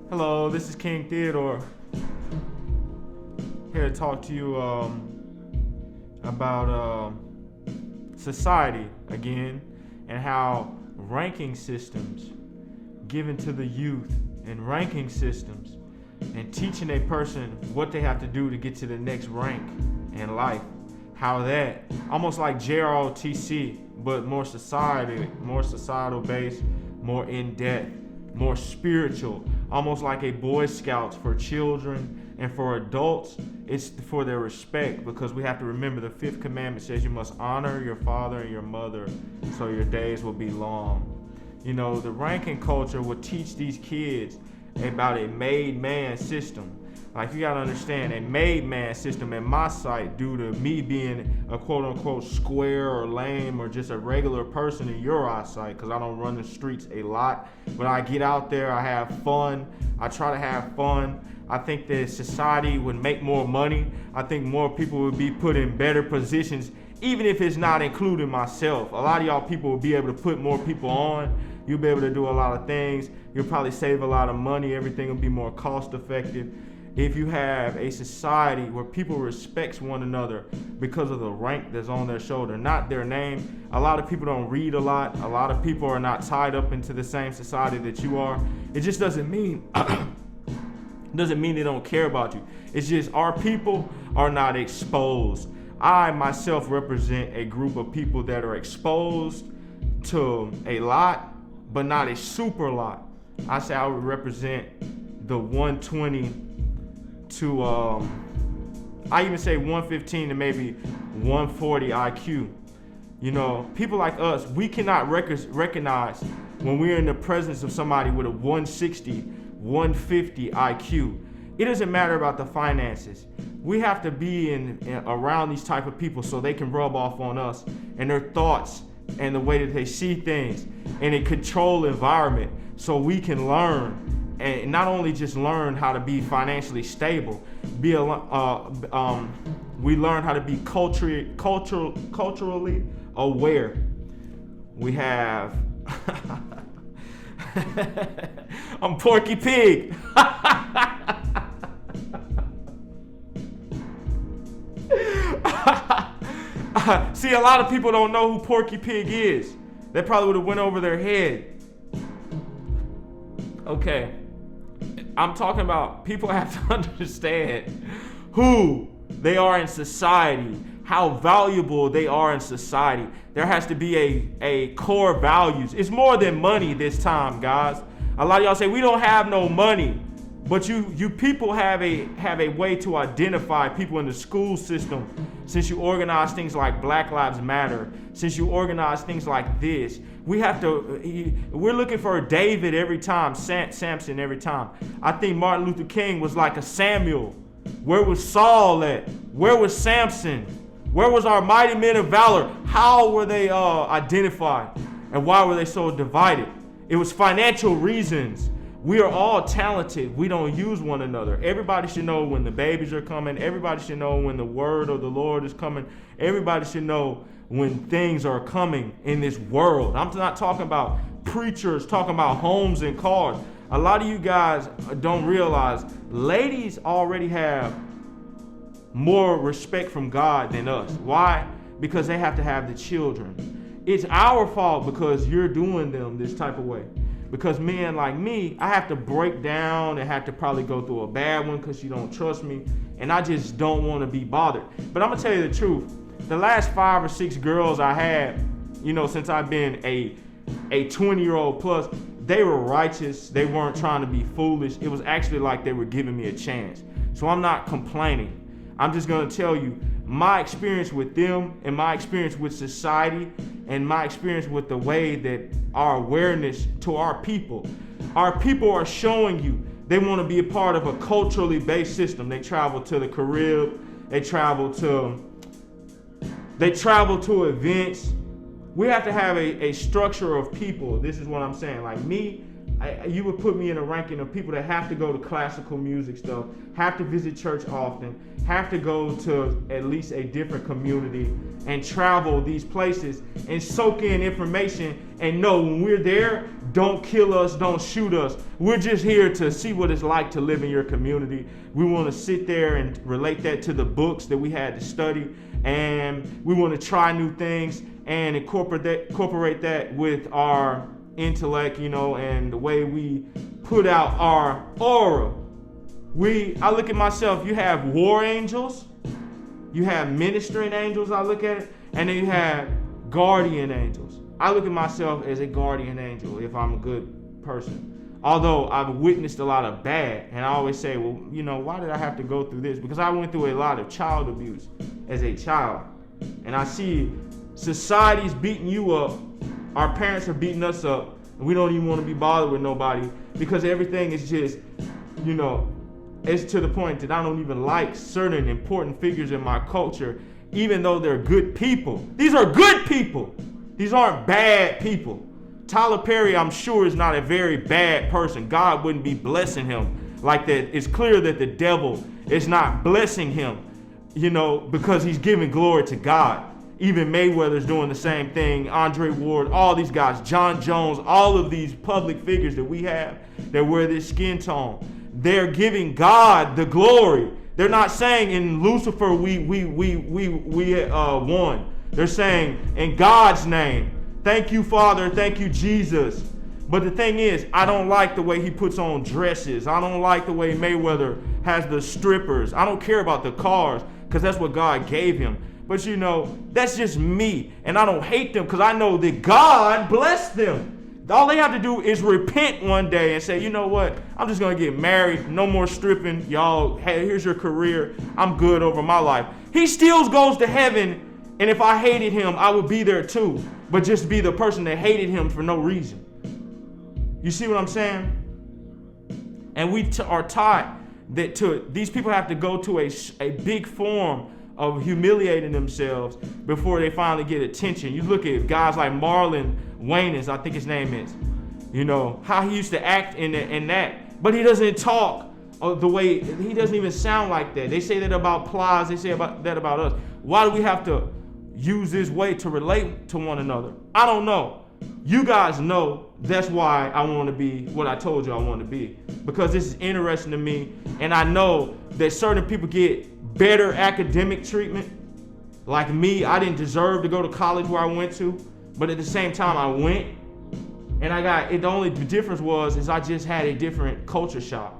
Hello, this is King Theodore. Here to talk to you about society again and how ranking systems given to the youth and ranking systems and teaching a person what they have to do to get to the next rank in life. How that, almost like JROTC, but more societal based, more in depth, more spiritual, almost like a Boy Scouts for children and for adults. It's for their respect, because we have to remember the fifth commandment says you must honor your father and your mother so your days will be long. You know, the ranking culture will teach these kids about a made man system. Like, you gotta understand, a made man system in my sight, due to me being a quote unquote square or lame or just a regular person in your eyesight, because I don't run the streets a lot, but I get out there, I have fun, I try to have fun. I think that society would make more money. I think more people would be put in better positions, even if it's not including myself. A lot of y'all people will be able to put more people on. You'll be able to do a lot of things. You'll probably save a lot of money. Everything will be more cost effective. If you have a society where people respect one another because of the rank that's on their shoulder, not their name. A lot of people don't read a lot. A lot of people are not tied up into the same society that you are. It just doesn't mean they don't care about you. It's just our people are not exposed. I myself represent a group of people that are exposed to a lot, but not a super lot. I say I would represent the 120 to I even say 115 to maybe 140 IQ. You know, people like us, we cannot recognize when we're in the presence of somebody with a 160, 150 IQ. It doesn't matter about the finances. We have to be in around these type of people so they can rub off on us and their thoughts and the way that they see things in a controlled environment, so we can learn. And not only just learn how to be financially stable, we learn how to be culturally aware. We have I'm Porky Pig. See, a lot of people don't know who Porky Pig is. They probably would have went over their head. Okay. I'm talking about people have to understand who they are in society, how valuable they are in society. There has to be a core values. It's more than money this time, guys. A lot of y'all say we don't have no money, but you people have a way to identify people in the school system, since you organize things like Black Lives Matter, since you organize things like this. We're looking for a David every time, Samson every time. I think Martin Luther King was like a Samuel. Where was Saul at? Where was Samson? Where was our mighty men of valor? How were they identified? And why were they so divided? It was financial reasons. We are all talented. We don't use one another. Everybody should know when the babies are coming. Everybody should know when the word of the Lord is coming. Everybody should know when things are coming in this world. I'm not talking about preachers talking about homes and cars. A lot of you guys don't realize ladies already have more respect from God than us. Why? Because they have to have the children. It's our fault because you're doing them this type of way. Because men like me, I have to break down and have to probably go through a bad one because you don't trust me. And I just don't want to be bothered. But I'm going to tell you the truth. The last 5 or 6 girls I had, you know, since I've been a 20-year-old plus, they were righteous. They weren't trying to be foolish. It was actually like they were giving me a chance. So I'm not complaining. I'm just going to tell you my experience with them and my experience with society and my experience with the way that our awareness to our people are showing you they want to be a part of a culturally based system. They travel to the Caribbean. They travel to events. We have to have a structure of people. This is what I'm saying. Like me, you would put me in a ranking of people that have to go to classical music stuff, have to visit church often, have to go to at least a different community and travel these places and soak in information and know when we're there, don't kill us, don't shoot us. We're just here to see what it's like to live in your community. We want to sit there and relate that to the books that we had to study. And we want to try new things and incorporate that with our intellect, and the way we put out our aura. I look at myself, you have war angels, you have ministering angels, I look at it, and then you have guardian angels. I look at myself as a guardian angel if I'm a good person. Although I've witnessed a lot of bad, and I always say, well, why did I have to go through this? Because I went through a lot of child abuse as a child. And I see society's beating you up, our parents are beating us up, and we don't even want to be bothered with nobody because everything is just, it's to the point that I don't even like certain important figures in my culture, even though they're good people. These are good people. These aren't bad people. Tyler Perry, I'm sure, is not a very bad person. God wouldn't be blessing him like that. It's clear that the devil is not blessing him, because he's giving glory to God. Even Mayweather's doing the same thing. Andre Ward, all these guys, John Jones, all of these public figures that we have that wear this skin tone, they're giving God the glory. They're not saying in Lucifer we won. They're saying in God's name, thank you, Father, thank you, Jesus. But the thing is, I don't like the way he puts on dresses. I don't like the way Mayweather has the strippers. I don't care about the cars because that's what God gave him. But that's just me. And I don't hate them because I know that God blessed them. All they have to do is repent one day and say, you know what? I'm just going to get married. No more stripping. Y'all, hey, here's your career. I'm good over my life. He still goes to heaven. And if I hated him, I would be there too. But just be the person that hated him for no reason. You see what I'm saying? And we are taught that these people have to go to a big form of humiliating themselves before they finally get attention. You look at guys like Marlon Wayans, I think his name is. How he used to act in that. But he doesn't talk the way, he doesn't even sound like that. They say that about Plies, they say that about us. Why do we have to use this way to relate to one another? I don't know. You guys know that's why I want to be what I told you I want to be. Because this is interesting to me. And I know that certain people get better academic treatment. Like me, I didn't deserve to go to college where I went to. But at the same time, I went. And I got it. The only difference is I just had a different culture shock.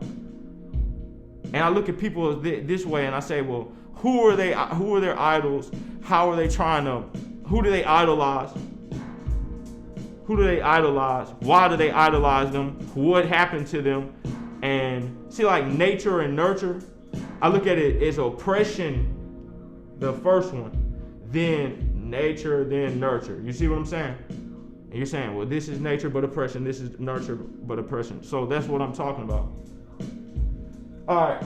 And I look at people this way and I say, well, who are they? Who are their idols? How are they who do they idolize? Who do they idolize? Why do they idolize them? What happened to them? And see, like nature and nurture, I look at it as oppression, the first one, then nature, then nurture. You see what I'm saying? And you're saying, well, this is nature but oppression, this is nurture but oppression. So that's what I'm talking about. All right.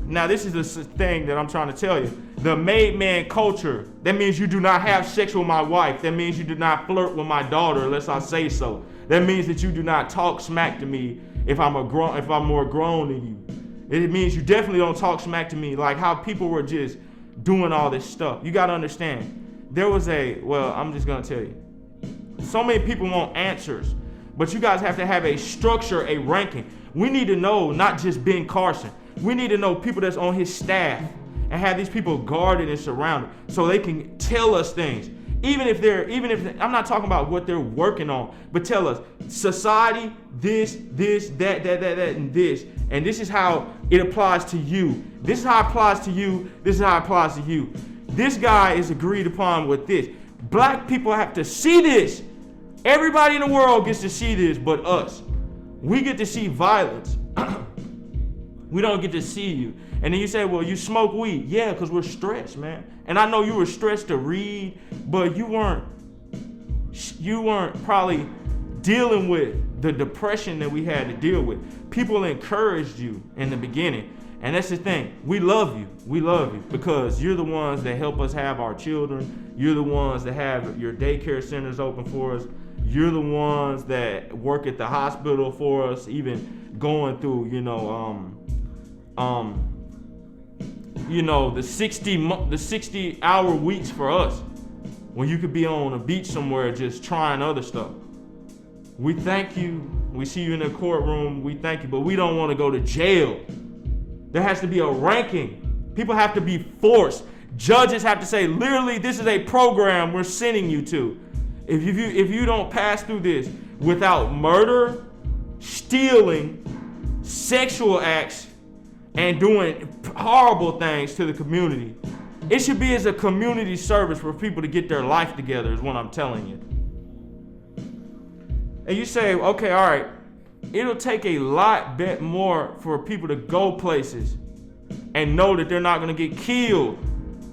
Now, this is the thing that I'm trying to tell you. The made man culture, that means you do not have sex with my wife. That means you do not flirt with my daughter unless I say so. That means that you do not talk smack to me if I'm more grown than you. It means you definitely don't talk smack to me like how people were just doing all this stuff. You got to understand. There was I'm just going to tell you. So many people want answers, but you guys have to have a structure, a ranking. We need to know not just Ben Carson. We need to know people that's on his staff and have these people guarded and surrounded so they can tell us things. Even if I'm not talking about what they're working on, but tell us society, this, that, and this. And this is how it applies to you. This is how it applies to you. This is how it applies to you. This guy is agreed upon with this. Black people have to see this. Everybody in the world gets to see this but us. We get to see violence. We don't get to see you. And then you say, well, you smoke weed. Yeah, because we're stressed, man. And I know you were stressed to read, but you weren't probably dealing with the depression that we had to deal with. People encouraged you in the beginning. And that's the thing. We love you. We love you because you're the ones that help us have our children. You're the ones that have your daycare centers open for us. You're the ones that work at the hospital for us, even going through, the 60-hour weeks for us when you could be on a beach somewhere just trying other stuff. We thank you. We see you in the courtroom. We thank you, but we don't want to go to jail. There has to be a ranking. People have to be forced. Judges have to say, literally, this is a program we're sending you to. If you don't pass through this without murder, stealing, sexual acts, and doing horrible things to the community, it should be as a community service for people to get their life together, is what I'm telling you. And you say, okay, all right, it'll take a lot bit more for people to go places and know that they're not going to get killed.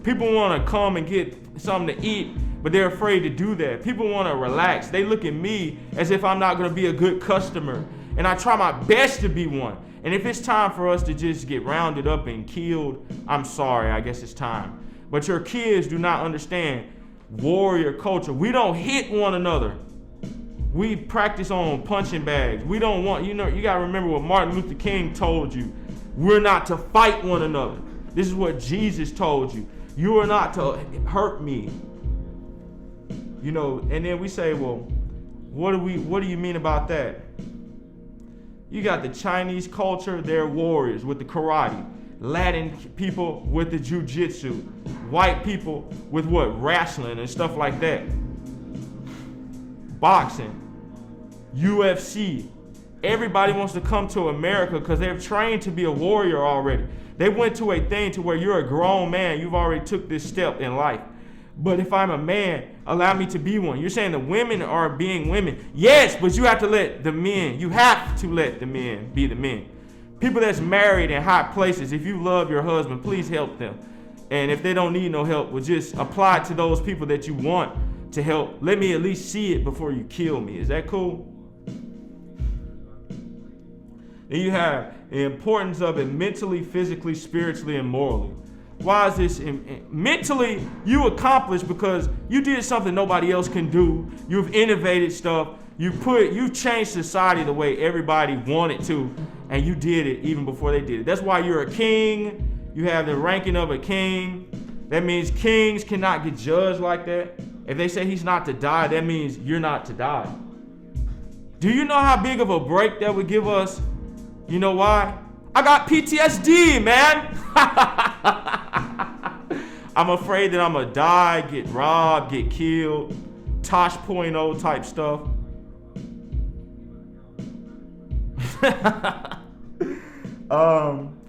People want to come and get something to eat, but they're afraid to do that. People want to relax. They look at me as if I'm not going to be a good customer, and I try my best to be one. And if it's time for us to just get rounded up and killed, I'm sorry, I guess it's time. But your kids do not understand warrior culture. We don't hit one another. We practice on punching bags. We don't want, you got to remember what Martin Luther King told you. We're not to fight one another. This is what Jesus told you. You are not to hurt me. And then we say, well, what do you mean about that? You got the Chinese culture, they're warriors with the karate. Latin people with the jiu-jitsu. White people with what? Wrestling and stuff like that. Boxing. UFC. Everybody wants to come to America because they're trained to be a warrior already. They went to a thing to where you're a grown man. You've already took this step in life. But if I'm a man, allow me to be one. You're saying the women are being women. Yes, but you have to let the men be the men. People that's married in high places, if you love your husband, please help them. And if they don't need no help, well, just apply it to those people that you want to help. Let me at least see it before you kill me. Is that cool? Then you have the importance of it mentally, physically, spiritually, and morally. Why is this? Mentally, you accomplished because you did something nobody else can do. You've innovated stuff. You've changed society the way everybody wanted to, and you did it even before they did it. That's why you're a king. You have the ranking of a king. That means kings cannot get judged like that. If they say he's not to die, that means you're not to die. Do you know how big of a break that would give us? You know why? I got PTSD, man. I'm afraid that I'm going to die, get robbed, get killed. Tosh.0 type stuff.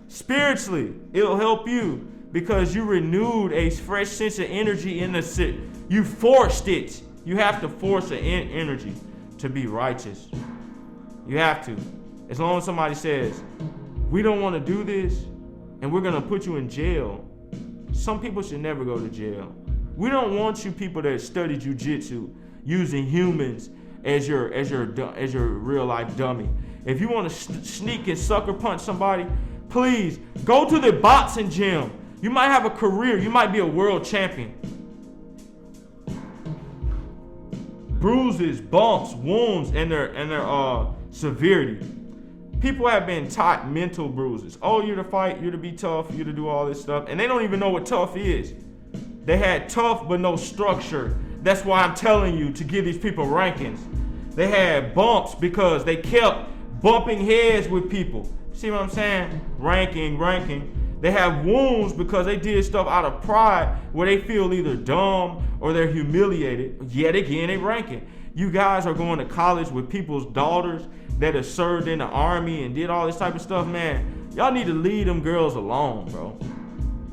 Spiritually, it'll help you because you renewed a fresh sense of energy in the city. You forced it. You have to force the energy to be righteous. You have to. As long as somebody says, we don't want to do this and we're going to put you in jail. Some people should never go to jail. We don't want you people that study jiu-jitsu using humans as your real life dummy. If you want to sneak and sucker punch somebody, please go to the boxing gym. You might have a career. You might be a world champion. Bruises, bumps, wounds, and their severity. People have been taught mental bruises. Oh, you're to fight, you're to be tough, you're to do all this stuff. And they don't even know what tough is. They had tough but no structure. That's why I'm telling you to give these people rankings. They had bumps because they kept bumping heads with people. See what I'm saying? Ranking. They have wounds because they did stuff out of pride where they feel either dumb or they're humiliated. Yet again, they ranking. You guys are going to college with people's daughters that have served in the army and did all this type of stuff, man. Y'all need to leave them girls alone, bro.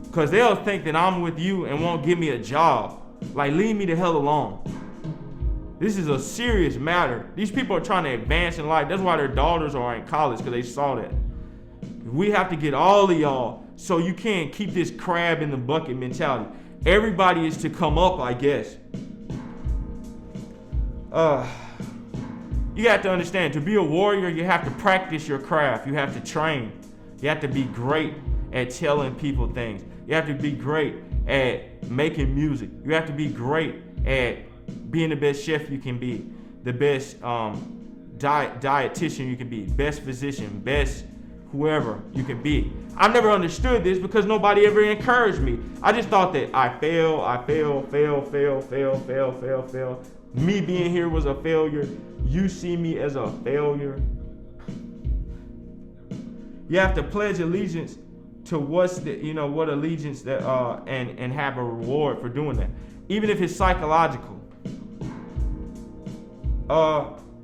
Because they'll think that I'm with you and won't give me a job. Like, leave me the hell alone. This is a serious matter. These people are trying to advance in life. That's why their daughters are in college, because they saw that. We have to get all of y'all so you can't keep this crab in the bucket mentality. Everybody is to come up, I guess. You have to understand, to be a warrior, you have to practice your craft. You have to train. You have to be great at telling people things. You have to be great at making music. You have to be great at being the best chef you can be, the best dietitian you can be, best physician, best whoever you can be. I never understood this because nobody ever encouraged me. I just thought that I fail. Me being here was a failure. you see me as a failure. You have to pledge allegiance to what allegiance that and have a reward for doing that, even if it's psychological.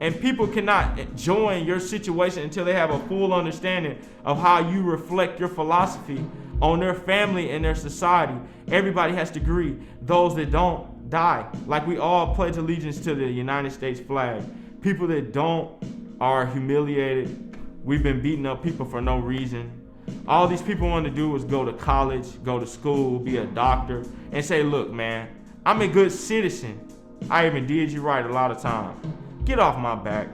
And people cannot join your situation until they have a full understanding of how you reflect your philosophy on their family and their society. Everybody has to agree. Those that don't die. Like we all pledge allegiance to the United States flag. People that don't are humiliated. We've been beating up people for no reason. All these people want to do is go to college, go to school, be a doctor, and say, look, man, I'm a good citizen. I even did you right a lot of times. Get off my back.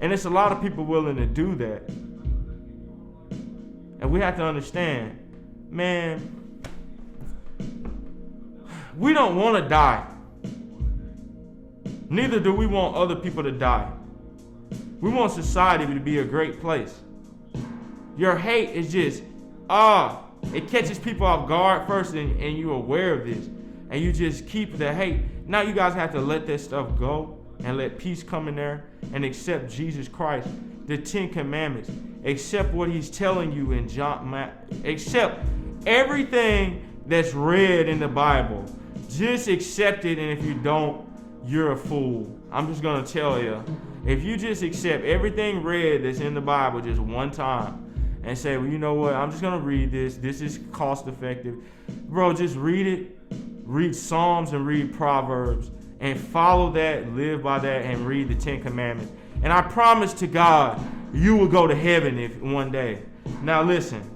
And it's a lot of people willing to do that. And we have to understand, man, we don't want to die. Neither do we want other people to die. We want society to be a great place. Your hate is just, it catches people off guard first and you're aware of this. And you just keep the hate. Now you guys have to let that stuff go and let peace come in there and accept Jesus Christ, the 10 Commandments. Accept what he's telling you in John. Accept everything that's read in the Bible. Just accept it, and if you don't, you're a fool. I'm just going to tell you. If you just accept everything read that's in the Bible just one time and say, well, you know what, I'm just going to read this. This is cost effective. Bro, just read it. Read Psalms and read Proverbs and follow that, live by that, and read the 10 Commandments. And I promise to God, you will go to heaven if one day. Now listen,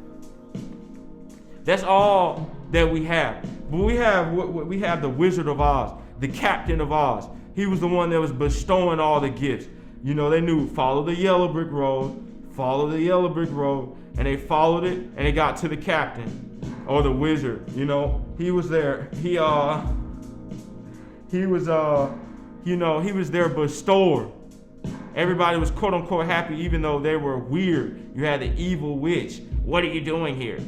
that's all that we have. But we have the Wizard of Oz, the Captain of Oz. He was the one that was bestowing all the gifts. You know, they knew, follow the yellow brick road, and they followed it, and they got to the captain or the wizard. You know, he was there. He was their bestower. Everybody was quote unquote happy, even though they were weird. You had the evil witch. What are you doing here?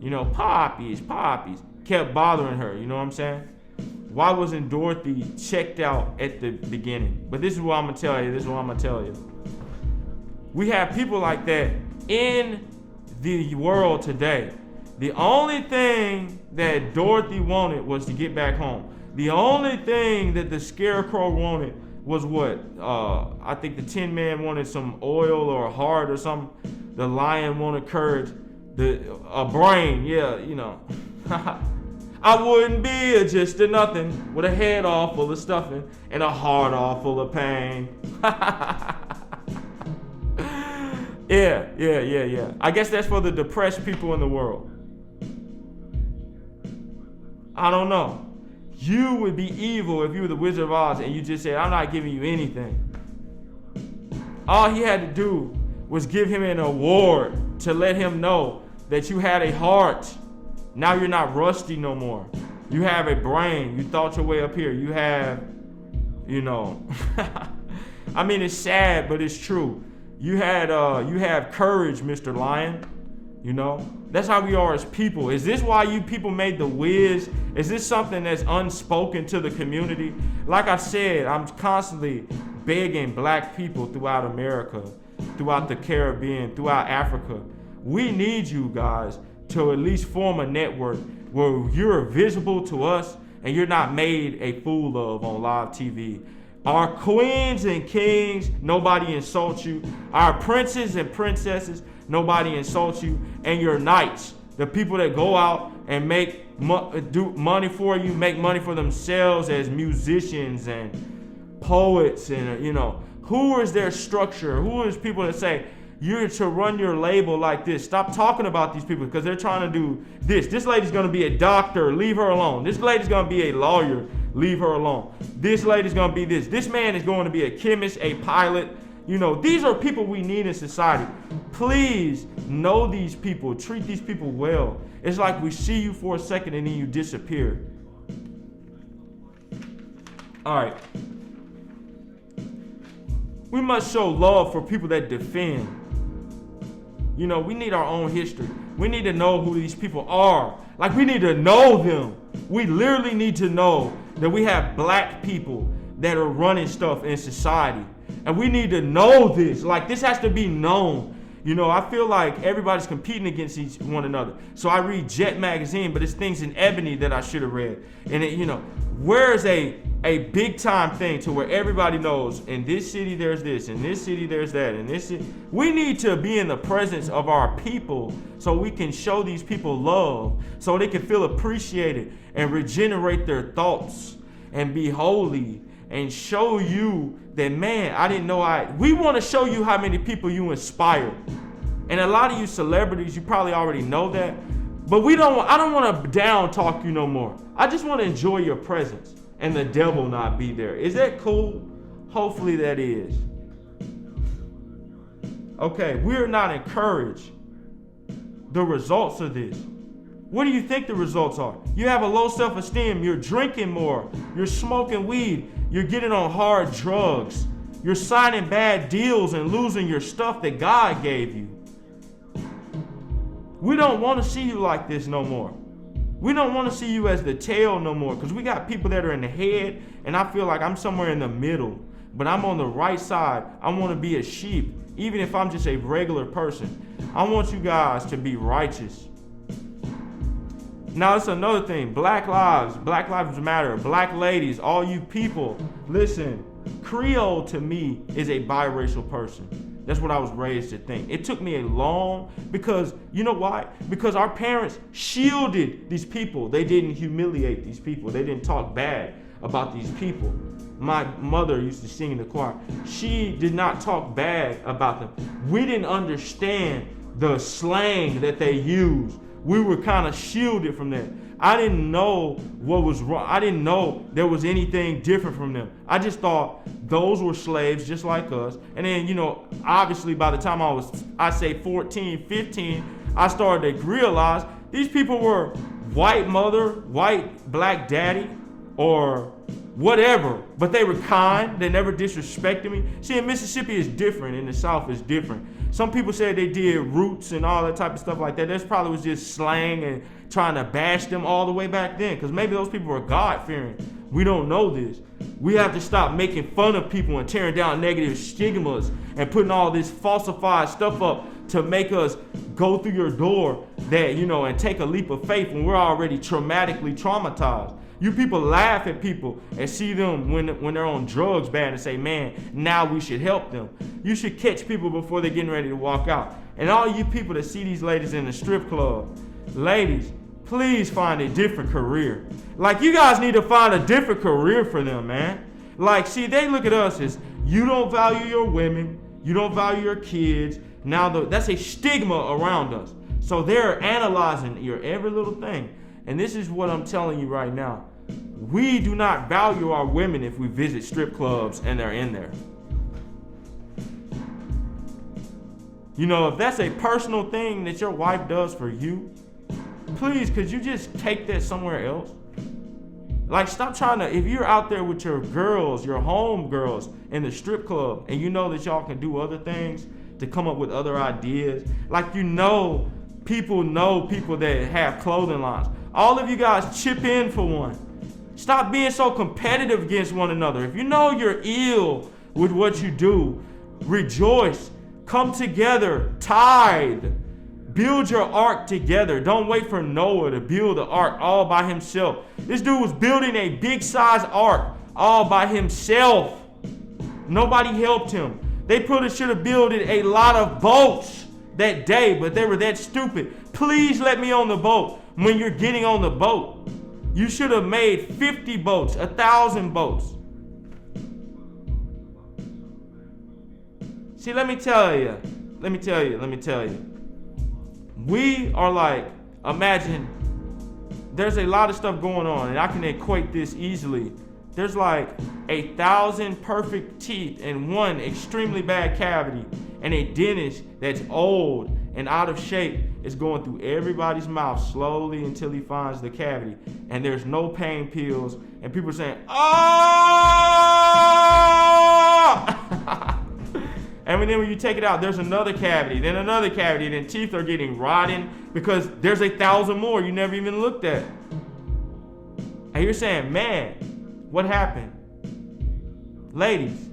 You know, poppies, kept bothering her. You know what I'm saying? Why wasn't Dorothy checked out at the beginning? But this is what I'm going to tell you. We have people like that in the world today. The only thing that Dorothy wanted was to get back home. The only thing that the Scarecrow wanted was what? I think the Tin Man wanted some oil or a heart or something. The Lion wanted courage. A brain, yeah, you know. I wouldn't be just a nothing with a head all full of stuffing and a heart all full of pain. Yeah. I guess that's for the depressed people in the world. I don't know. You would be evil if you were the Wizard of Oz and you just said, I'm not giving you anything. All he had to do was give him an award to let him know that you had a heart. Now you're not rusty no more. You have a brain. You thought your way up here. You have, I mean, it's sad, but it's true. You have courage, Mr. Lion. You know, that's how we are as people. Is this why you people made The Wiz? Is this something that's unspoken to the community? Like I said, I'm constantly begging black people throughout America, throughout the Caribbean, throughout Africa. We need you guys to at least form a network where you're visible to us and you're not made a fool of on live TV. Our queens and kings, nobody insults you. Our princes and princesses, nobody insults you. And your knights, the people that go out and do money for you, make money for themselves as musicians and poets, and who is their structure? Who is people that say, you're to run your label like this? Stop talking about these people because they're trying to do this. This lady's going to be a doctor. Leave her alone. This lady's going to be a lawyer. Leave her alone. This lady's going to be this. This man is going to be a chemist, a pilot. These are people we need in society. Please know these people. Treat these people well. It's like we see you for a second and then you disappear. All right. We must show love for people that defend. We need our own history. We need to know who these people are. Like, we need to know them. We literally need to know that we have black people that are running stuff in society. And we need to know this. Like, this has to be known. You know, I feel like everybody's competing against one another. So I read Jet magazine, but it's things in Ebony that I should have read. And it, you know, where's a big time thing to where everybody knows in this city there's this, in this city there's that, in this city. We need to be in the presence of our people so we can show these people love, so they can feel appreciated and regenerate their thoughts and be holy and show you that, man, I didn't know we want to show you how many people you inspire. And a lot of you celebrities, you probably already know that, but I don't want to down talk you no more. I just want to enjoy your presence and the devil not be there. Is that cool? Hopefully that is. Okay, we're not encouraged. The results of this. What do you think the results are? You have a low self-esteem. You're drinking more. You're smoking weed. You're getting on hard drugs. You're signing bad deals and losing your stuff that God gave you. We don't want to see you like this no more. We don't want to see you as the tail no more, because we got people that are in the head, and I feel like I'm somewhere in the middle, but I'm on the right side. I want to be a sheep, even if I'm just a regular person. I want you guys to be righteous. Now, it's another thing. Black lives matter. Black ladies, all you people, listen, Creole to me is a biracial person. That's what I was raised to think. It took me because, you know why? Because our parents shielded these people. They didn't humiliate these people. They didn't talk bad about these people. My mother used to sing in the choir. She did not talk bad about them. We didn't understand the slang that they used. We were kind of shielded from that. I didn't know what was wrong. I didn't know there was anything different from them. I just thought those were slaves just like us. And then, you know, obviously by the time I say 14, 15, I started to realize these people were white mother, white black daddy, or whatever. But they were kind. They never disrespected me. See, in Mississippi is different. In the South is different. Some people say they did roots and all that type of stuff like that. That probably was just slang and trying to bash them all the way back then, because maybe those people were God-fearing. We don't know this. We have to stop making fun of people and tearing down negative stigmas and putting all this falsified stuff up to make us go through your door that, you know, and take a leap of faith when we're already traumatically traumatized. You people laugh at people and see them when they're on drugs bad and say, man, now we should help them. You should catch people before they're getting ready to walk out. And all you people that see these ladies in the strip club, ladies, please find a different career. Like, you guys need to find a different career for them, man. Like, see, they look at us as, you don't value your women, you don't value your kids. Now, that's a stigma around us. So they're analyzing your every little thing. And this is what I'm telling you right now. We do not value our women if we visit strip clubs and they're in there. You know, if that's a personal thing that your wife does for you, please, could you just take that somewhere else? Like, stop trying to, if you're out there with your girls, your home girls in the strip club, and you know that y'all can do other things to come up with other ideas, like, you know people that have clothing lines. All of you guys chip in for one. Stop being so competitive against one another. If you know you're ill with what you do, rejoice. Come together. Tithe. Build your ark together. Don't wait for Noah to build the ark all by himself. This dude was building a big size ark all by himself. Nobody helped him. They should have built a lot of boats that day, but they were that stupid. Please let me on the boat. When you're getting on the boat, you should have made 50 boats, 1,000 boats. See, let me tell you. We are like, imagine, there's a lot of stuff going on, and I can equate this easily. There's like 1,000 perfect teeth and one extremely bad cavity, and a dentist that's old and out of shape is going through everybody's mouth slowly until he finds the cavity, and there's no pain pills, and people are saying, oh! And then when you take it out, there's another cavity, then another cavity, then teeth are getting rotten because there's 1,000 more you never even looked at. And you're saying, man, what happened? Ladies,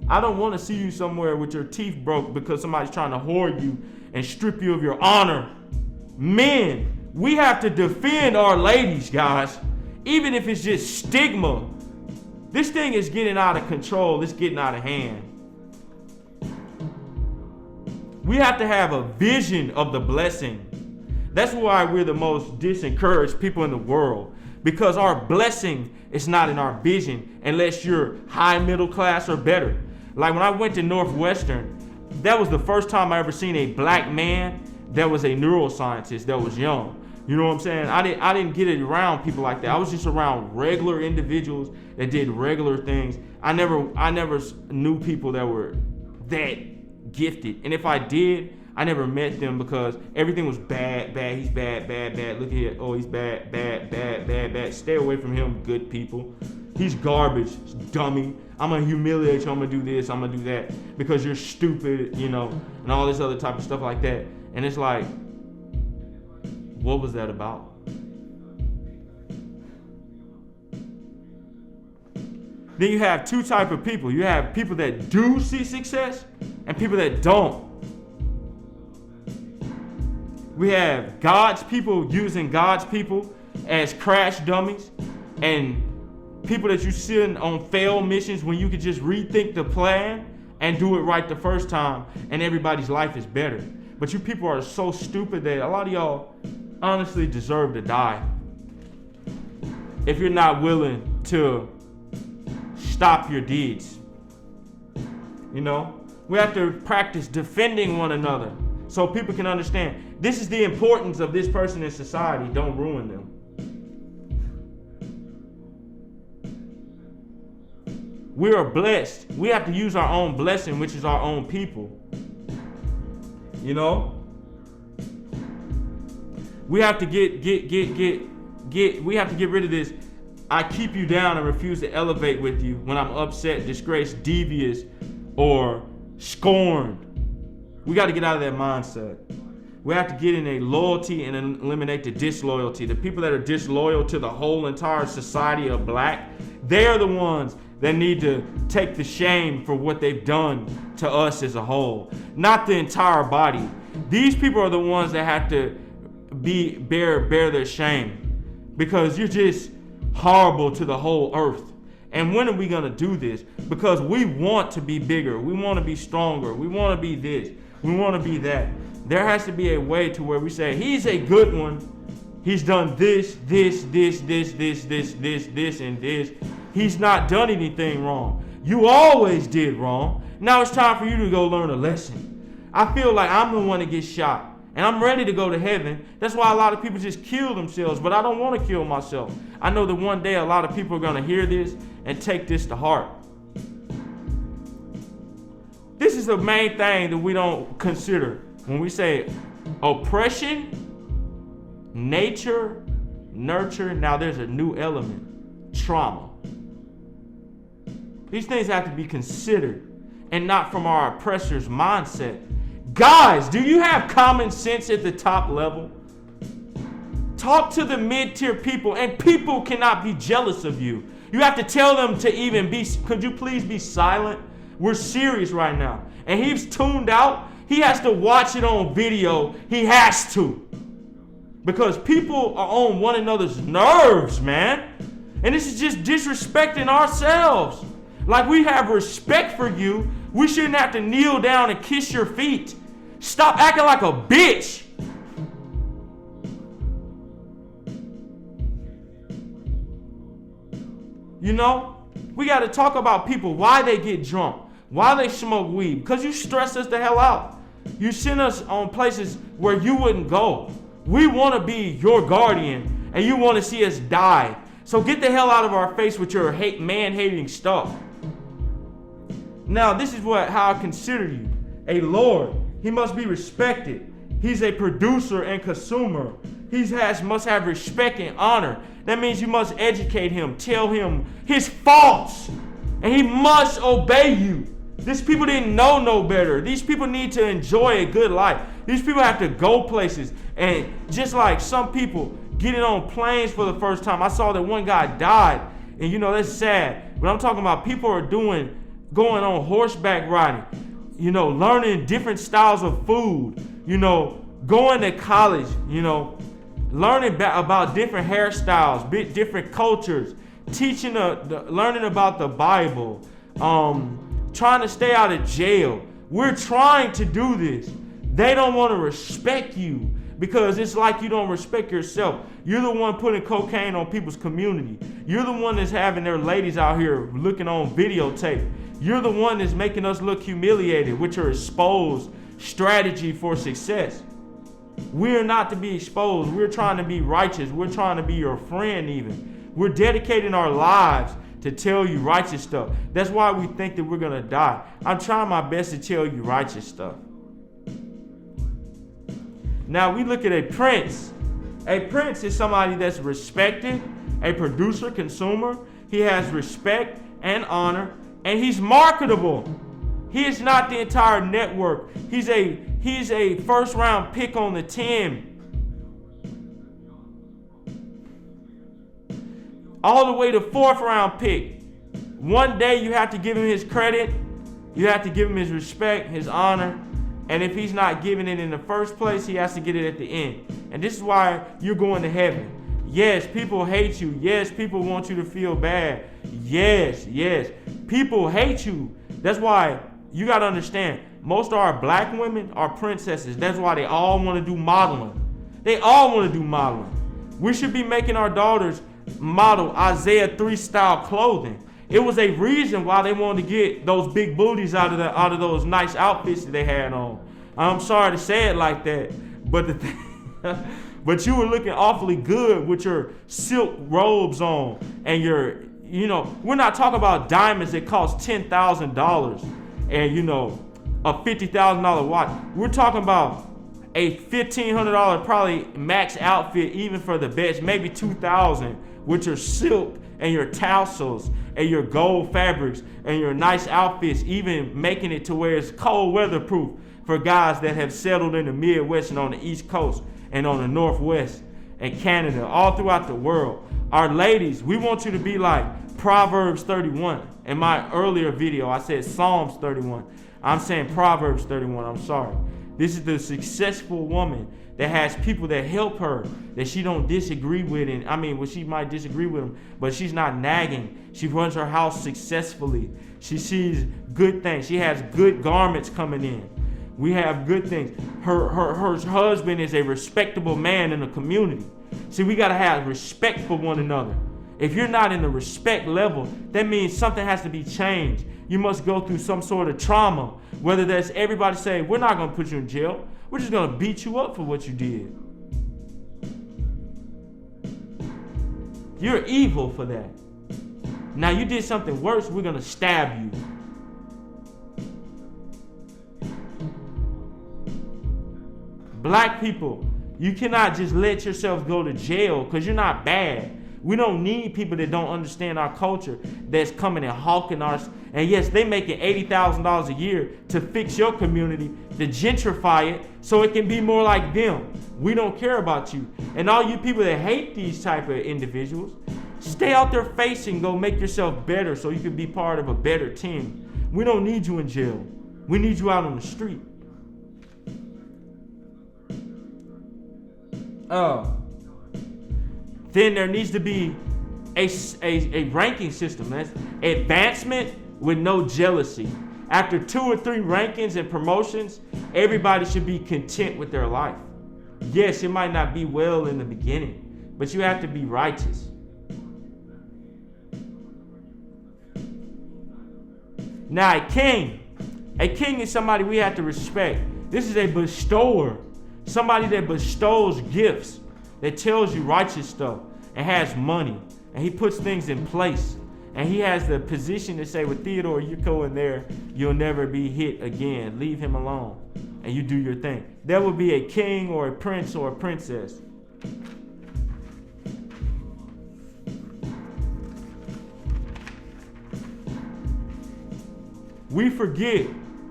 I don't want to see you somewhere with your teeth broke because somebody's trying to hoard you and strip you of your honor. Men, we have to defend our ladies, guys. Even if it's just stigma. This thing is getting out of control. It's getting out of hand. We have to have a vision of the blessing. That's why we're the most disencouraged people in the world. Because our blessing is not in our vision unless you're high middle class or better. Like when I went to Northwestern, that was the first time I ever seen a black man that was a neuroscientist that was young. You know what I'm saying? I didn't get it around people like that. I was just around regular individuals that did regular things. I never knew people that were that gifted. And if I did, I never met them because everything was bad. He's bad. Look at it. Oh, he's bad. Stay away from him, good people. He's garbage, dummy. I'm gonna humiliate you. I'm gonna do this. I'm gonna do that because you're stupid, you know, and all this other type of stuff like that. And it's like, what was that about? Then you have two type of people. You have people that do see success and people that don't. We have God's people using God's people as crash dummies and people that you send on failed missions when you could just rethink the plan and do it right the first time and everybody's life is better. But you people are so stupid that a lot of y'all honestly deserve to die if you're not willing to stop your deeds. You know, we have to practice defending one another so people can understand this is the importance of this person in society. Don't ruin them. We are blessed. We have to use our own blessing, which is our own people. You know? We have to we have to get rid of this. I keep you down and refuse to elevate with you when I'm upset, disgraced, devious, or scorned. We got to get out of that mindset. We have to get in a loyalty and eliminate the disloyalty. The people that are disloyal to the whole entire society of black, they are the ones that need to take the shame for what they've done to us as a whole, not the entire body. These people are the ones that have to bear their shame because you're just horrible to the whole earth. And when are we going to do this? Because we want to be bigger. We want to be stronger. We want to be this. We want to be that. There has to be a way to where we say, he's a good one. He's done this, and this. He's not done anything wrong. You always did wrong. Now it's time for you to go learn a lesson. I feel like I'm the one that gets shot. And I'm ready to go to heaven. That's why a lot of people just kill themselves. But I don't want to kill myself. I know that one day a lot of people are going to hear this and take this to heart. This is the main thing that we don't consider when we say oppression, nature, nurture. Now there's a new element, trauma. These things have to be considered and not from our oppressor's mindset. Guys, do you have common sense at the top level? Talk to the mid-tier people, and people cannot be jealous of you. You have to tell them to even be, could you please be silent? We're serious right now. And he's tuned out. He has to watch it on video. He has to. Because people are on one another's nerves, man. And this is just disrespecting ourselves. Like we have respect for you. We shouldn't have to kneel down and kiss your feet. Stop acting like a bitch. You know, we got to talk about people, why they get drunk, why they smoke weed, because you stress us the hell out. You send us on places where you wouldn't go. We want to be your guardian, and you want to see us die. So get the hell out of our face with your man-hating stuff. Now, this is how I consider you. A Lord. He must be respected. He's a producer and consumer. He must have respect and honor. That means you must educate him, tell him his faults, and he must obey you. These people didn't know no better. These people need to enjoy a good life. These people have to go places. And just like some people getting on planes for the first time, I saw that one guy died. And you know, that's sad. But I'm talking about people are doing going on horseback riding, learning different styles of food, going to college, learning about different hairstyles, different cultures, learning about the Bible, trying to stay out of jail. We're trying to do this. They don't want to respect you because it's like you don't respect yourself. You're the one putting cocaine on people's community. You're the one that's having their ladies out here looking on videotape. You're the one that's making us look humiliated with your exposed strategy for success. We're not to be exposed. We're trying to be righteous. We're trying to be your friend even. We're dedicating our lives to tell you righteous stuff. That's why we think that we're going to die. I'm trying my best to tell you righteous stuff. Now we look at a prince. A prince is somebody that's respected, a producer, consumer. He has respect and honor, and he's marketable. He is not the entire network. He's a first round pick on the team. All the way to fourth round pick. One day you have to give him his credit. You have to give him his respect, his honor. And if he's not giving it in the first place, he has to get it at the end. And this is why you're going to heaven. Yes, people hate you. Yes, people want you to feel bad. Yes. People hate you. That's why you got to understand, most of our black women are princesses. That's why they all want to do modeling. They all want to do modeling. We should be making our daughters model Isaiah 3 style clothing. It was a reason why they wanted to get those big booties out of those nice outfits that they had on. I'm sorry to say it like that, but but you were looking awfully good with your silk robes on and we're not talking about diamonds that cost $10,000 and a $50,000 watch. We're talking about a $1,500 probably max outfit, even for the best, maybe $2,000, with your silk and your tassels and your gold fabrics and your nice outfits, even making it to where it's cold weatherproof for guys that have settled in the Midwest and on the East Coast and on the Northwest and Canada, all throughout the world. Our ladies, we want you to be like Proverbs 31. In my earlier video, I said Psalms 31. I'm saying Proverbs 31, I'm sorry. This is the successful woman that has people that help her, that she don't disagree with. She might disagree with them, but she's not nagging. She runs her house successfully. She sees good things. She has good garments coming in. We have good things. Her husband is a respectable man in the community. See, we got to have respect for one another. If you're not in the respect level, that means something has to be changed. You must go through some sort of trauma. Whether that's everybody say, we're not going to put you in jail. We're just going to beat you up for what you did. You're evil for that. Now you did something worse, we're going to stab you. Black people, you cannot just let yourself go to jail because you're not bad. We don't need people that don't understand our culture that's coming and hawking ours. And yes, they making $80,000 a year to fix your community, to gentrify it so it can be more like them. We don't care about you. And all you people that hate these type of individuals, stay out their face and go make yourself better so you can be part of a better team. We don't need you in jail. We need you out on the street. Then there needs to be a ranking system. That's advancement with no jealousy. After 2 or 3 rankings and promotions, everybody should be content with their life. Yes, it might not be well in the beginning, but you have to be righteous. Now, a king is somebody we have to respect. This is a bestower, somebody that bestows gifts, that tells you righteous stuff and has money, and he puts things in place, and he has the position to say, with Theodore, you go in there, you'll never be hit again. Leave him alone, and you do your thing. That would be a king or a prince or a princess. We forget.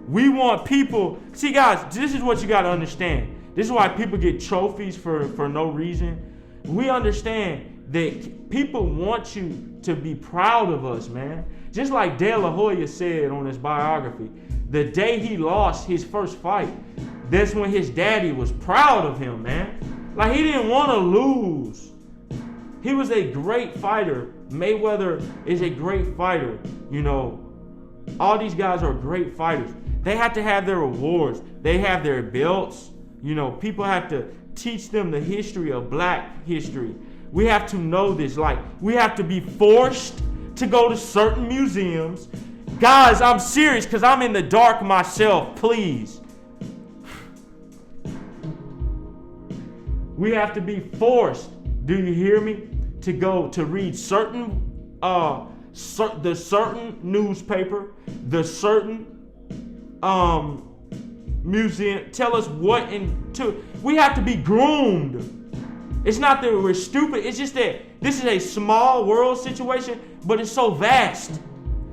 We want people. See, guys, this is what you got to understand. This is why people get trophies for no reason. We understand that people want you to be proud of us, man. Just like De La Hoya said on his biography, the day he lost his first fight, that's when his daddy was proud of him, man. Like, he didn't want to lose. He was a great fighter. Mayweather is a great fighter. You know, all these guys are great fighters. They have to have their awards. They have their belts. You know, people have to teach them the history of black history. We have to know this. Like, we have to be forced to go to certain museums. Guys, I'm serious because I'm in the dark myself. Please. We have to be forced, do you hear me, to go to read certain, the certain newspaper, the certain museum. Tell us what we have to be groomed. It's not that we're stupid. It's just that this is a small world situation, but it's so vast.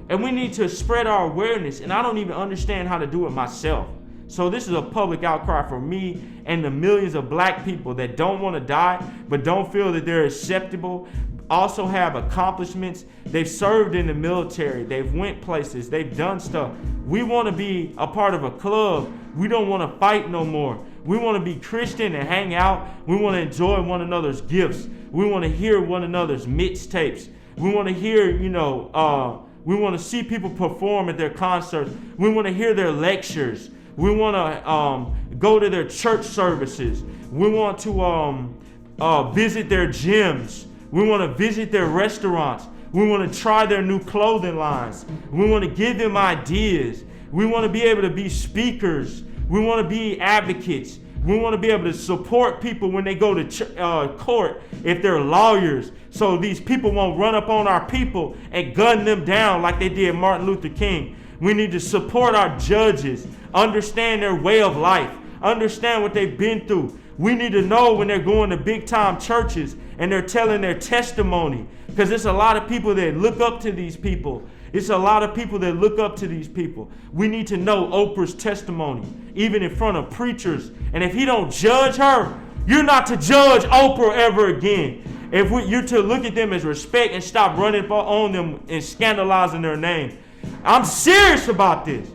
And we need to spread our awareness. And I don't even understand how to do it myself. So this is a public outcry for me and the millions of black people that don't want to die, but don't feel that they're acceptable, also have accomplishments. They've served in the military. They've went places. They've done stuff. We want to be a part of a club. We don't want to fight no more. We want to be Christian and hang out. We want to enjoy one another's gifts. We want to hear one another's mixtapes. We want to hear, we want to see people perform at their concerts. We want to hear their lectures. We want to go to their church services. We want to visit their gyms. We want to visit their restaurants. We want to try their new clothing lines. We want to give them ideas. We want to be able to be speakers. We want to be advocates. We want to be able to support people when they go to court if they're lawyers, so these people won't run up on our people and gun them down like they did Martin Luther King. We need to support our judges, understand their way of life, understand what they've been through. We need to know when they're going to big time churches and they're telling their testimony, because there's a lot of people that look up to these people. It's a lot of people that look up to these people. We need to know Oprah's testimony, even in front of preachers. And if he don't judge her, you're not to judge Oprah ever again. You're to look at them as respect and stop running on them and scandalizing their name. I'm serious about this.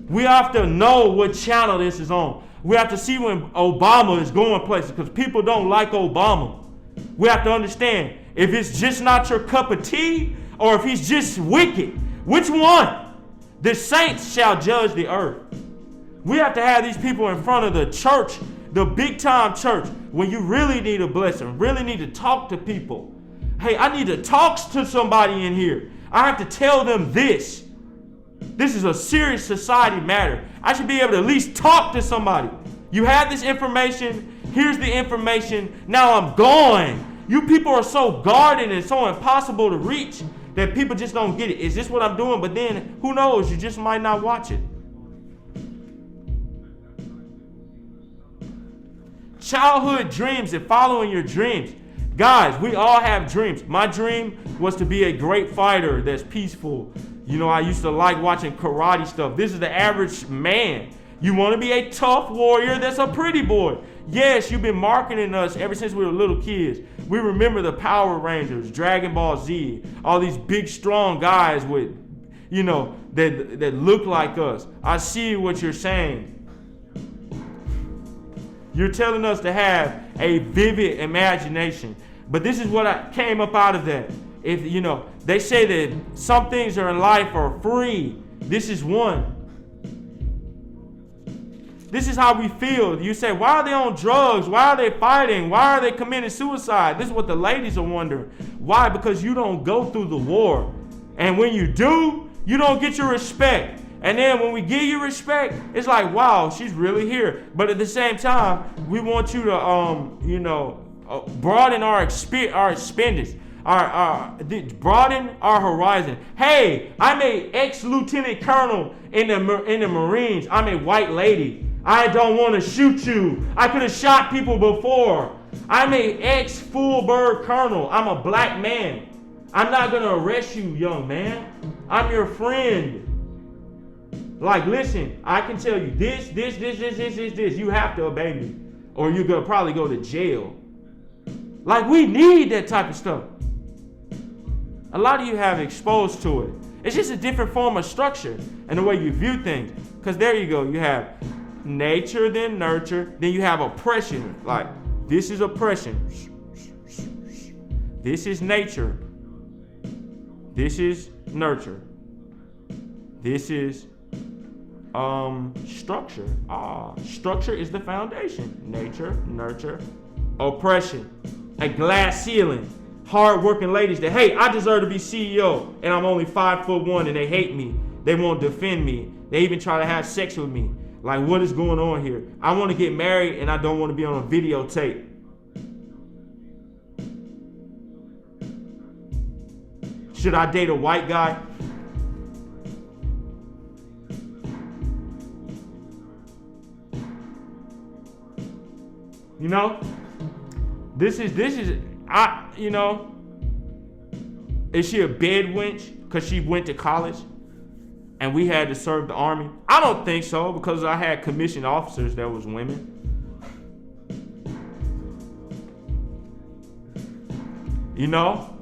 We have to know what channel this is on. We have to see when Obama is going places, because people don't like Obama. We have to understand if it's just not your cup of tea or if he's just wicked. Which one? The saints shall judge the earth. We have to have these people in front of the church, the big time church, when you really need a blessing, really need to talk to people. Hey, I need to talk to somebody in here. I have to tell them this. This is a serious society matter. I should be able to at least talk to somebody. You have this information. Here's the information. Now I'm gone. You people are so guarded and so impossible to reach that people just don't get it. Is this what I'm doing? But then, who knows? You just might not watch it. Childhood dreams and following your dreams. Guys, we all have dreams. My dream was to be a great fighter that's peaceful. You know, I used to like watching karate stuff. This is the average man. You want to be a tough warrior that's a pretty boy. Yes, you've been marketing us ever since we were little kids. We remember the Power Rangers, Dragon Ball Z, all these big, strong guys with, that look like us. I see what you're saying. You're telling us to have a vivid imagination. But this is what came up out of that. If they say that some things are in life are free. This is one. This is how we feel. You say, why are they on drugs? Why are they fighting? Why are they committing suicide? This is what the ladies are wondering. Why? Because you don't go through the war. And when you do, you don't get your respect. And then when we give you respect, it's like, wow, she's really here. But at the same time, we want you to, broaden our expenditures. Broaden our horizon. Hey, I'm a ex-lieutenant colonel in the Marines. I'm a white lady. I don't want to shoot you. I could have shot people before. I'm a ex-full bird colonel. I'm a black man. I'm not going to arrest you, young man. I'm your friend. Like, listen, I can tell you this. You have to obey me. or you're going to probably go to jail. Like, we need that type of stuff. A lot of you have exposed to it. It's just a different form of structure and the way you view things. Because there you go. You have nature, then nurture. Then you have oppression. Like, this is oppression. This is nature. This is nurture. This is structure. Structure is the foundation. Nature, nurture, oppression. A glass ceiling. Hard-working ladies that, hey, I deserve to be CEO, and I'm only 5'1", and they hate me. They won't defend me. They even try to have sex with me. Like, what is going on here? I want to get married, and I don't want to be on a videotape. Should I date a white guy? You know, this is, you know, is she a bed wench because she went to college and we had to serve the army? I don't think so, because I had commissioned officers that was women. You know?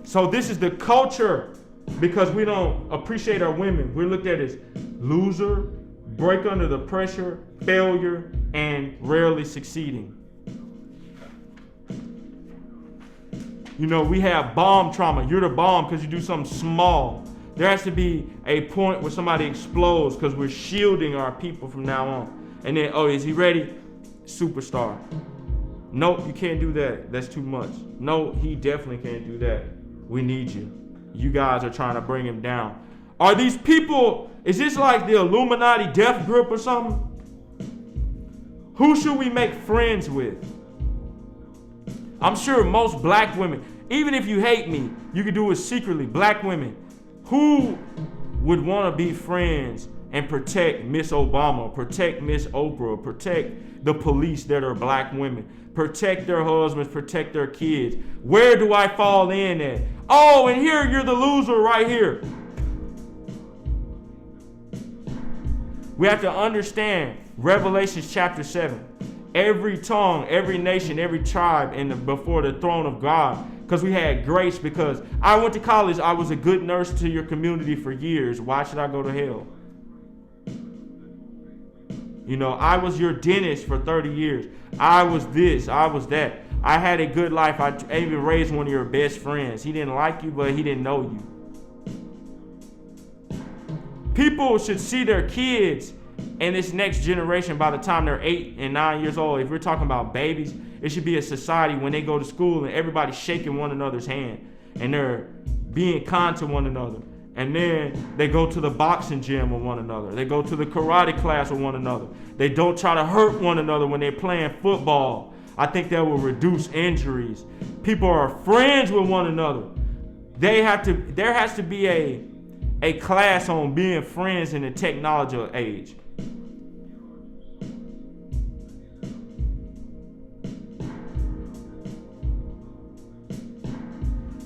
So this is the culture, because we don't appreciate our women. We're looked at as loser, break under the pressure, failure, and rarely succeeding. You know, we have bomb trauma. You're the bomb because you do something small. There has to be a point where somebody explodes because we're shielding our people from now on. And then, oh, is he ready? Superstar. Nope, you can't do that. That's too much. No, he definitely can't do that. We need you. You guys are trying to bring him down. Are these people, is this like the Illuminati death grip or something? Who should we make friends with? I'm sure most black women, even if you hate me, you can do it secretly. Black women, who would want to be friends and protect Miss Obama, protect Miss Oprah, protect the police that are black women, protect their husbands, protect their kids? Where do I fall in at? Oh, and here you're the loser right here. We have to understand Revelation chapter 7. Every tongue, every nation, every tribe before the throne of God. Because we had grace, because I went to college. I was a good nurse to your community for years. Why should I go to hell? You know, I was your dentist for 30 years. I was this, I was that. I had a good life. I even raised one of your best friends. He didn't like you, but he didn't know you. People should see their kids and this next generation by the time they're 8 and 9 years old. If we're talking about babies, it should be a society when they go to school and everybody's shaking one another's hand and they're being kind to one another. And then they go to the boxing gym with one another. They go to the karate class with one another. They don't try to hurt one another when they're playing football. I think that will reduce injuries. People are friends with one another. There has to be a class on being friends in the technology age.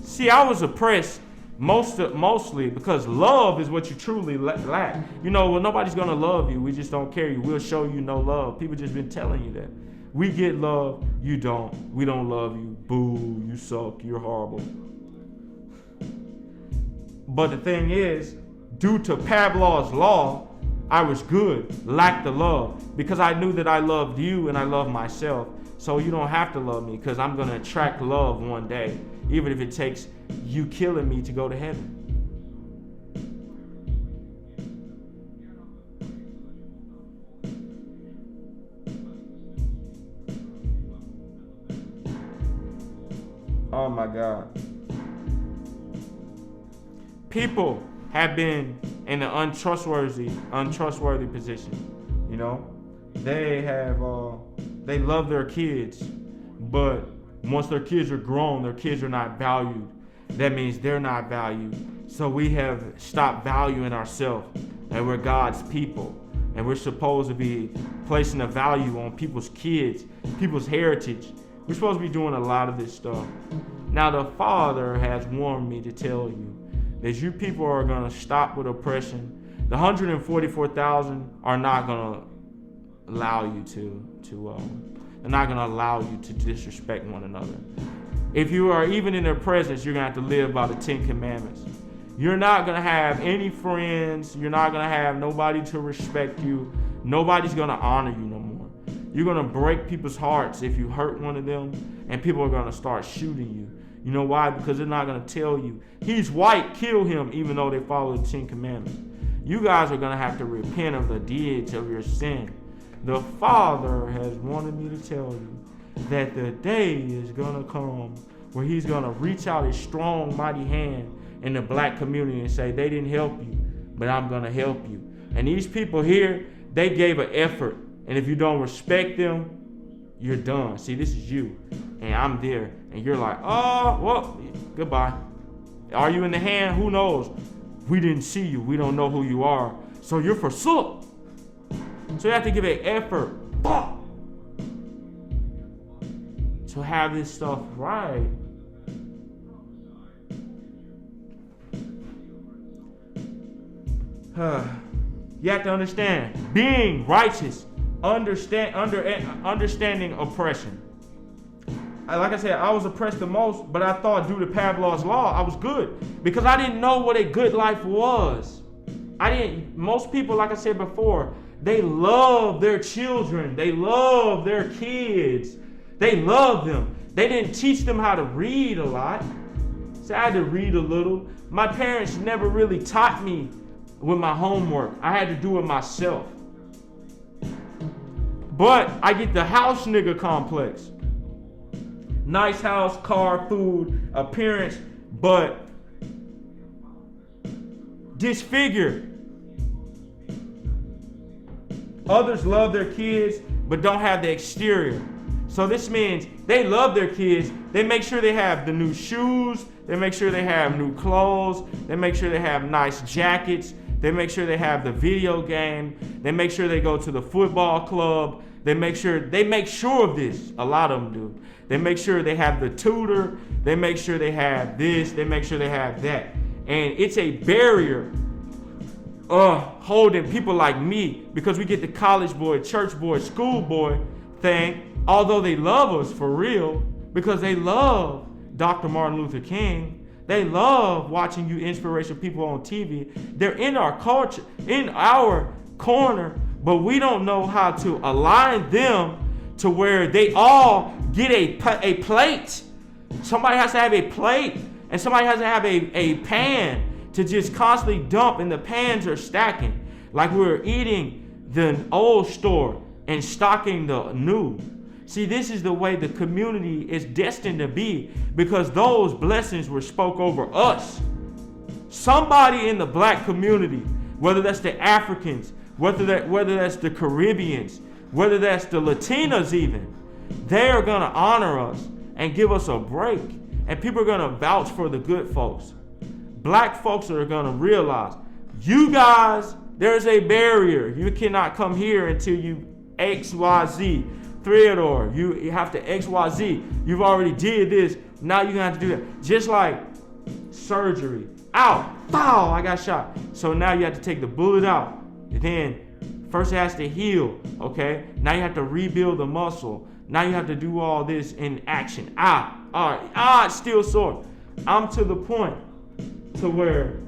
See, I was oppressed mostly because love is what you truly lack. You know, well, nobody's going to love you. We just don't care you. We'll show you no love. People just been telling you that. We get love. You don't. We don't love you. Boo, you suck. You're horrible. But the thing is, due to Pavlov's law, I was good, lacked the love, because I knew that I loved you and I loved myself. So you don't have to love me, because I'm going to attract love one day, even if it takes you killing me to go to heaven. Oh my God. People have been in an untrustworthy position. You know, they love their kids, but once their kids are grown, their kids are not valued. That means they're not valued. So we have stopped valuing ourselves, and we're God's people, and we're supposed to be placing a value on people's kids, people's heritage. We're supposed to be doing a lot of this stuff. Now the Father has warned me to tell you that you people are going to stop with oppression. The 144,000 are not going to allow you they're not going to allow you to disrespect one another. If you are even in their presence, you're going to have to live by the 10 Commandments. You're not going to have any friends. You're not going to have nobody to respect you. Nobody's going to honor you no more. You're going to break people's hearts if you hurt one of them, and people are going to start shooting you. You know why? Because they're not going to tell you, he's white, kill him, even though they follow the 10 Commandments. You guys are going to have to repent of the deeds of your sin. The Father has wanted me to tell you that the day is going to come where he's going to reach out his strong, mighty hand in the black community and say, they didn't help you, but I'm going to help you. And these people here, they gave an effort. And if you don't respect them, you're done. See, this is you. And I'm there. And you're like, oh, well, goodbye. Are you in the hand? Who knows? We didn't see you. We don't know who you are. So you're forsook. So you have to give an effort to have this stuff right. You have to understand, being righteous, understanding oppression. Like I said, I was oppressed the most, but I thought due to Pavlov's law, I was good because I didn't know what a good life was. Most people, like I said before, they love their children. They love their kids. They love them. They didn't teach them how to read a lot. So I had to read a little. My parents never really taught me with my homework. I had to do it myself. But I get the house nigga complex. Nice house, car, food, appearance, but disfigured. Others love their kids, but don't have the exterior. So this means they love their kids. They make sure they have the new shoes. They make sure they have new clothes. They make sure they have nice jackets. They make sure they have the video game. They make sure they go to the football club. They make sure of this. A lot of them do. They make sure they have the tutor. They make sure they have this. They make sure they have that. And it's a barrier holding people like me, because we get the college boy, church boy, school boy thing, although they love us for real, because they love Dr. Martin Luther King. They love watching you inspirational people on TV. They're in our culture, in our corner, but we don't know how to align them to where they all get a plate. Somebody has to have a plate, and somebody has to have a pan to just constantly dump, and the pans are stacking. Like we're eating the old store and stocking the new. See, this is the way the community is destined to be, because those blessings were spoke over us. Somebody in the black community, whether that's the Africans, whether that's the Caribbeans, whether that's the Latinas even, they are going to honor us and give us a break. And people are going to vouch for the good folks. Black folks are going to realize, you guys, there's a barrier. You cannot come here until you XYZ. Theodore, you have to XYZ. You've already did this. Now you're going to have to do that. Just like surgery. Ow, pow, I got shot. So now you have to take the bullet out. And then first it has to heal, okay? Now you have to rebuild the muscle. Now you have to do all this in action. It's still sore. I'm to the point to where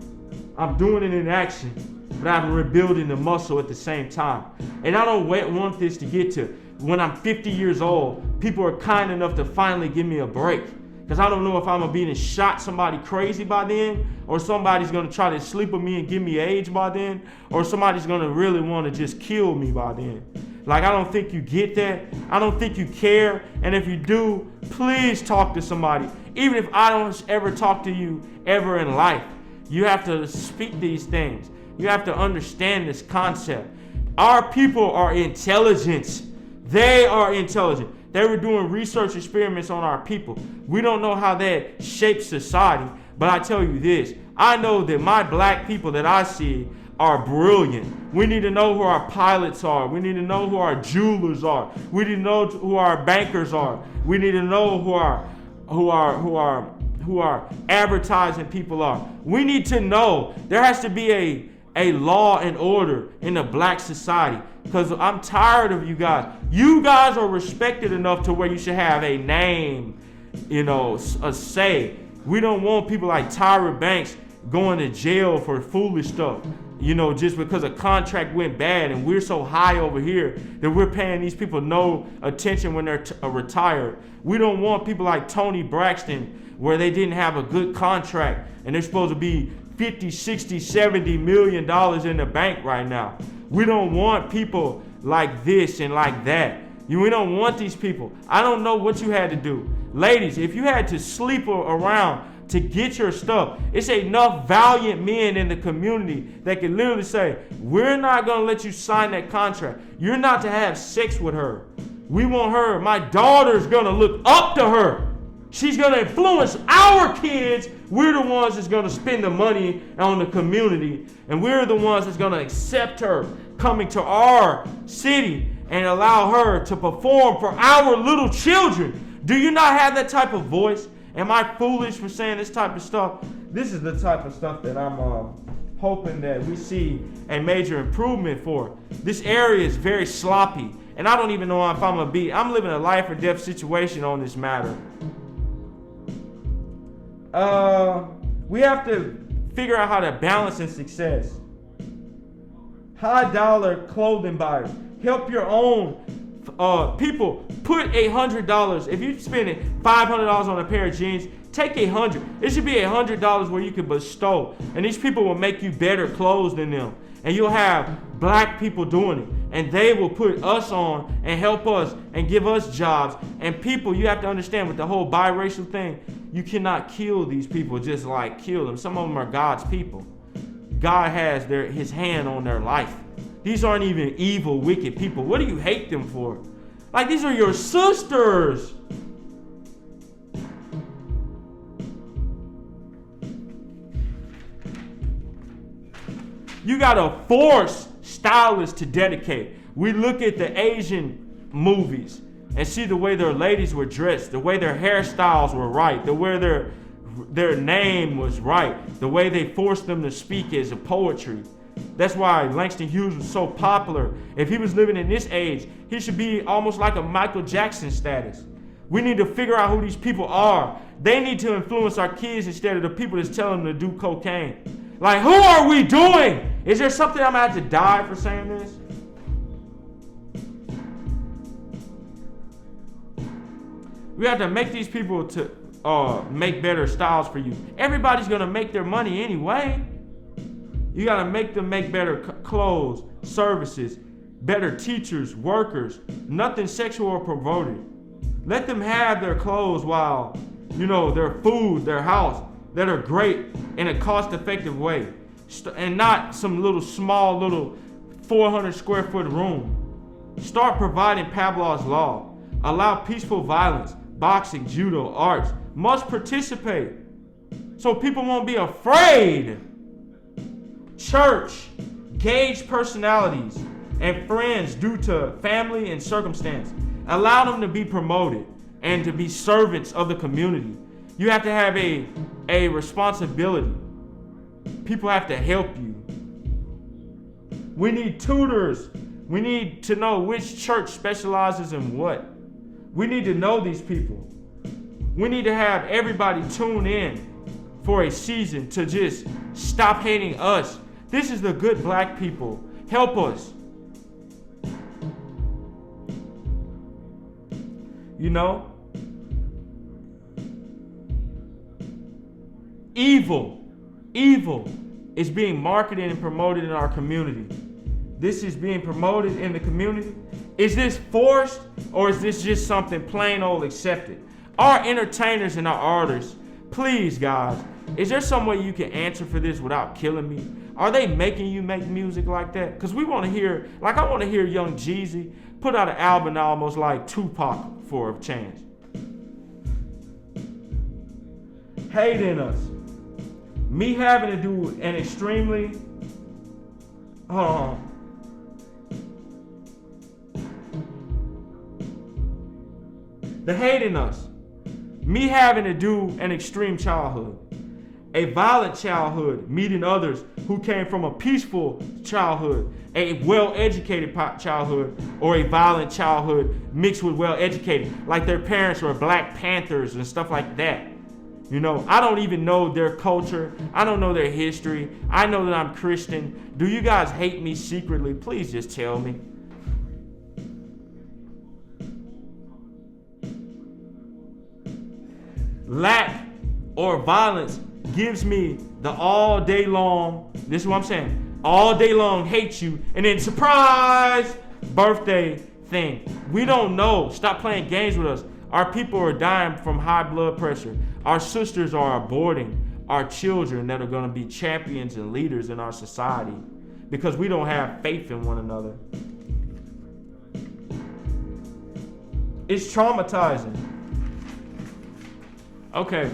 I'm doing it in action, but I'm rebuilding the muscle at the same time. And I don't want this to get to when I'm 50 years old, people are kind enough to finally give me a break. Because I don't know if I'm going to be shot somebody crazy by then, or somebody's going to try to sleep with me and give me AIDS by then, or somebody's going to really want to just kill me by then. Like, I don't think you get that. I don't think you care. And if you do, please talk to somebody. Even if I don't ever talk to you ever in life, you have to speak these things. You have to understand this concept. Our people are intelligent. They are intelligent. They were doing research experiments on our people. We don't know how that shapes society, but I tell you this. I know that my black people that I see are brilliant. We need to know who our pilots are. We need to know who our jewelers are. We need to know who our bankers are. We need to know who our advertising people are. We need to know. There has to be a law and order in a black society. Because I'm tired of you guys. You guys are respected enough to where you should have a name, a say. We don't want people like Tyra Banks going to jail for foolish stuff, just because a contract went bad and we're so high over here that we're paying these people no attention when they're retired. We don't want people like Tony Braxton where they didn't have a good contract and they're supposed to be 50, 60, 70 million dollars in the bank right now. We don't want people like this and like that. We don't want these people. I don't know what you had to do. Ladies, if you had to sleep around to get your stuff, it's enough valiant men in the community that can literally say, we're not going to let you sign that contract. You're not to have sex with her. We want her. My daughter's going to look up to her. She's going to influence our kids. We're the ones that's going to spend the money on the community. And we're the ones that's going to accept her coming to our city and allow her to perform for our little children. Do you not have that type of voice? Am I foolish for saying this type of stuff? This is the type of stuff that I'm hoping that we see a major improvement for. This area is very sloppy. And I don't even know if I'm living a life or death situation on this matter. We have to figure out how to balance in success. High dollar clothing buyers. Help your own people. Put $100. If you're spending $500 on a pair of jeans, take $100. It should be $100 where you can bestow. And these people will make you better clothes than them. And you'll have black people doing it. And they will put us on and help us and give us jobs. And people, you have to understand with the whole biracial thing, you cannot kill these people just like kill them. Some of them are God's people. God has his hand on their life. These aren't even evil, wicked people. What do you hate them for? Like, these are your sisters. You gotta force stylists to dedicate. We look at the Asian movies and see the way their ladies were dressed, the way their hairstyles were right, the way their name was right, the way they forced them to speak as a poetry. That's why Langston Hughes was so popular. If he was living in this age, he should be almost like a Michael Jackson status. We need to figure out who these people are. They need to influence our kids instead of the people that's telling them to do cocaine. Like, who are we doing? Is there something I'm going to have to die for saying this? We have to make these people to make better styles for you. Everybody's going to make their money anyway. You got to make them make better clothes, services, better teachers, workers, nothing sexual or perverted. Let them have their clothes while, their food, their house, that are great in a cost-effective way. And not some small 400 square foot room. Start providing Pavlov's law. Allow peaceful violence, boxing, judo, arts must participate so people won't be afraid. Church, gauge personalities and friends due to family and circumstance. Allow them to be promoted and to be servants of the community. You have to have a responsibility. People have to help you. We need tutors. We need to know which church specializes in what. We need to know these people. We need to have everybody tune in for a season to just stop hating us. This is the good black people. Help us. Evil is being marketed and promoted in our community. This is being promoted in the community. Is this forced or is this just something plain old accepted? Our entertainers and our artists, please guys, is there some way you can answer for this without killing me? Are they making you make music like that? Because we want to hear, I want to hear Young Jeezy put out an album almost like Tupac for a chance. Hating us. Me having to do an extremely, the hating us. Me having to do an extreme childhood. a violent childhood, meeting others who came from a peaceful childhood, a well-educated childhood, or a violent childhood mixed with well-educated, like their parents were Black Panthers and stuff like that. You know, I don't even know their culture. I don't know their history. I know that I'm Christian. Do you guys hate me secretly? Please just tell me. Lack or violence gives me the all day long, this is what I'm saying, all day long hate you, and then surprise birthday thing. We don't know. Stop playing games with us. Our people are dying from high blood pressure. Our sisters are aborting our children that are going to be champions and leaders in our society because we don't have faith in one another. It's traumatizing. Okay.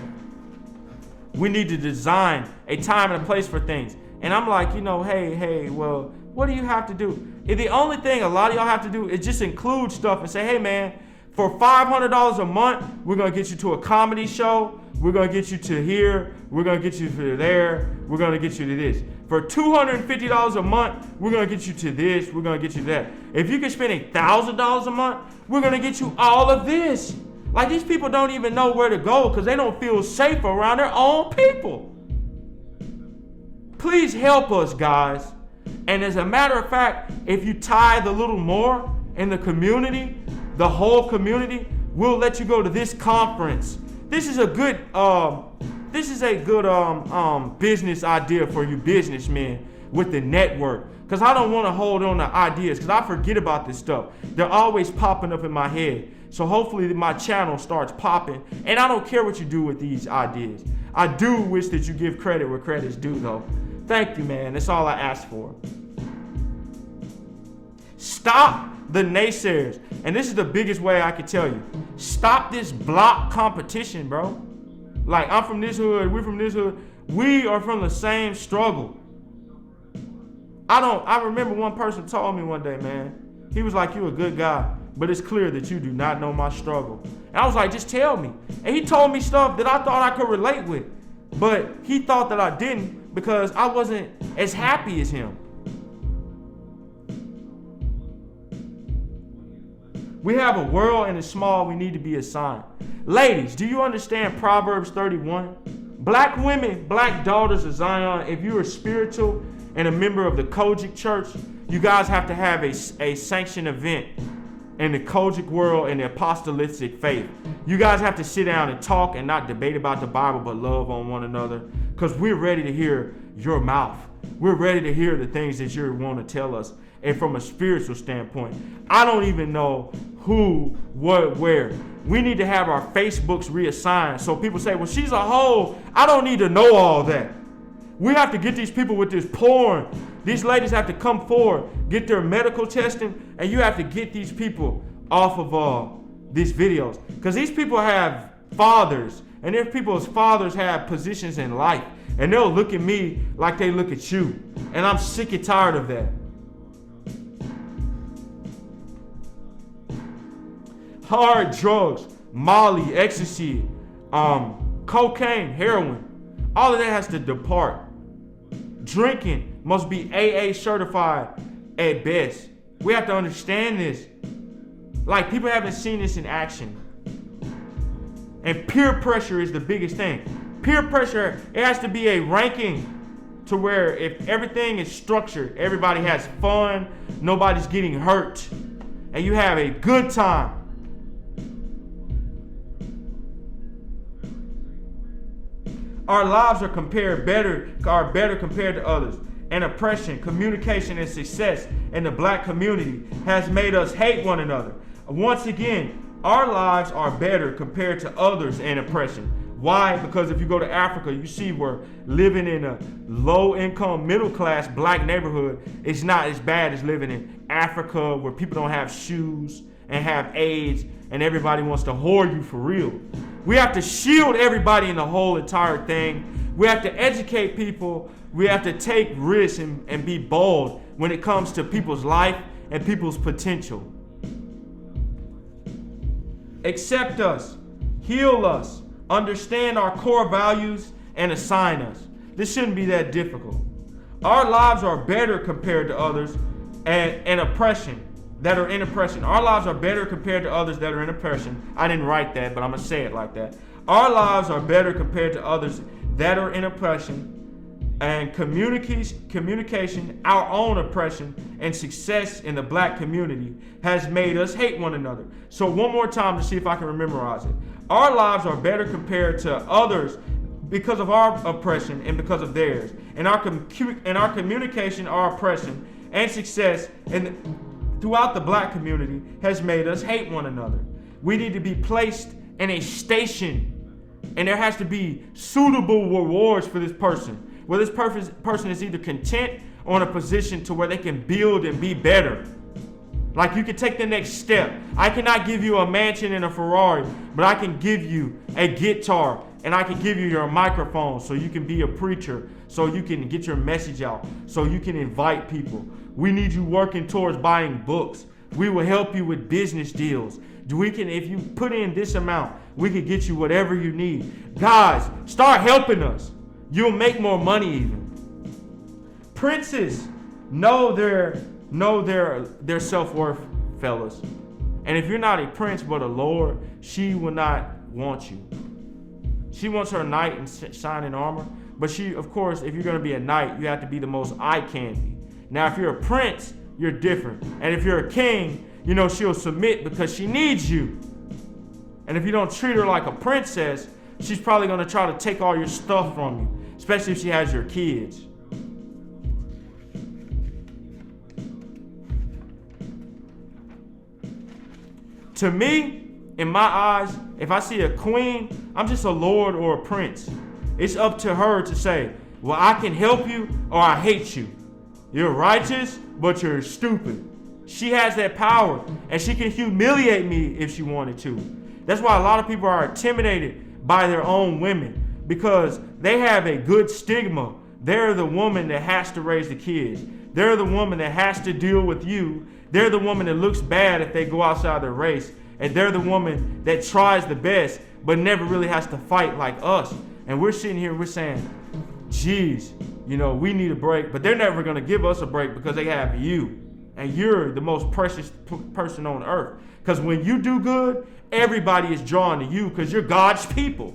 We need to design a time and a place for things. And I'm like, you know, hey, well, what do you have to do? And the only thing a lot of y'all have to do is just include stuff and say, hey, man, for $500 a month, we're going to get you to a comedy show. We're going to get you to here. We're going to get you to there. We're going to get you to this. For $250 a month, we're going to get you to this. We're going to get you to that. If you can spend $1,000 a month, we're going to get you all of this. Like, these people don't even know where to go because they don't feel safe around their own people. Please help us, guys. And as a matter of fact, if you tithe a little more in the community, the whole community, we'll let you go to this conference. This is a good business idea for you businessmen with the network. Because I don't want to hold on to ideas because I forget about this stuff. They're always popping up in my head. So hopefully my channel starts popping. And I don't care what you do with these ideas. I do wish that you give credit where credit's due, though. Thank you, man. That's all I asked for. Stop the naysayers. And this is the biggest way I can tell you. Stop this block competition, bro. Like, I'm from this hood, we're from this hood. We are from the same struggle. I remember one person told me one day, man, he was like, "You a good guy, but it's clear that you do not know my struggle." And I was like, "Just tell me." And he told me stuff that I thought I could relate with, but he thought that I didn't because I wasn't as happy as him. We have a world and it's small we need to be assigned. Ladies, do you understand Proverbs 31? Black women, black daughters of Zion, if you are spiritual and a member of the Kojic church, you guys have to have a sanctioned event in the Kojic world and the apostolic faith. You guys have to sit down and talk and not debate about the Bible, but love on one another, because we're ready to hear your mouth. We're ready to hear the things that you want to tell us. And from a spiritual standpoint, I don't even know who, what, where. We need to have our Facebooks reassigned. So people say, well, she's a hoe. I don't need to know all that. We have to get these people with this porn. These ladies have to come forward, get their medical testing, and you have to get these people off of these videos. Because these people have fathers, and their people's fathers have positions in life. And they'll look at me like they look at you. And I'm sick and tired of that. Hard drugs, Molly, ecstasy, cocaine, heroin, all of that has to depart. Drinking must be AA certified at best. We have to understand this. Like, people haven't seen this in action. And peer pressure is the biggest thing. Peer pressure, it has to be a ranking to where if everything is structured, everybody has fun, nobody's getting hurt, and you have a good time. Our lives are better compared to others. And oppression, communication, and success in the black community has made us hate one another. Once again, our lives are better compared to others in oppression. Why? Because if you go to Africa, you see we're living in a low-income, middle-class black neighborhood. It's not as bad as living in Africa where people don't have shoes and have AIDS and everybody wants to whore you for real. We have to shield everybody in the whole entire thing. We have to educate people. We have to take risks and be bold when it comes to people's life and people's potential. Accept us, heal us, understand our core values, and assign us. This shouldn't be that difficult. Our lives are better compared to others and oppression that are in oppression. Our lives are better compared to others that are in oppression. I didn't write that, but I'm going to say it like that. Our lives are better compared to others that are in oppression, and communication, our own oppression and success in the black community has made us hate one another. So one more time to see if I can memorize it. Our lives are better compared to others because of our oppression and because of theirs. And our communication, our oppression and success throughout the black community has made us hate one another. We need to be placed in a station, and there has to be suitable rewards for this person. Where this person is either content or in a position to where they can build and be better. Like you can take the next step. I cannot give you a mansion and a Ferrari, but I can give you a guitar, and I can give you your microphone so you can be a preacher, so you can get your message out, so you can invite people. We need you working towards buying books. We will help you with business deals. If you put in this amount, we can get you whatever you need. Guys, start helping us. You'll make more money even. Princes know their self-worth, fellas. And if you're not a prince but a lord, she will not want you. She wants her knight in shining armor. But she, of course, if you're going to be a knight, you have to be the most eye candy. Now, if you're a prince, you're different. And if you're a king, she'll submit because she needs you. And if you don't treat her like a princess, she's probably going to try to take all your stuff from you. Especially if she has your kids. To me, in my eyes, if I see a queen, I'm just a lord or a prince. It's up to her to say, well, I can help you or I hate you. You're righteous, but you're stupid. She has that power, and she can humiliate me if she wanted to. That's why a lot of people are intimidated by their own women. Because they have a good stigma. They're the woman that has to raise the kids. They're the woman that has to deal with you. They're the woman that looks bad if they go outside their race. And they're the woman that tries the best, but never really has to fight like us. And we're sitting here and we're saying, geez, we need a break. But they're never going to give us a break because they have you. And you're the most precious person on earth. Because when you do good, everybody is drawn to you because you're God's people.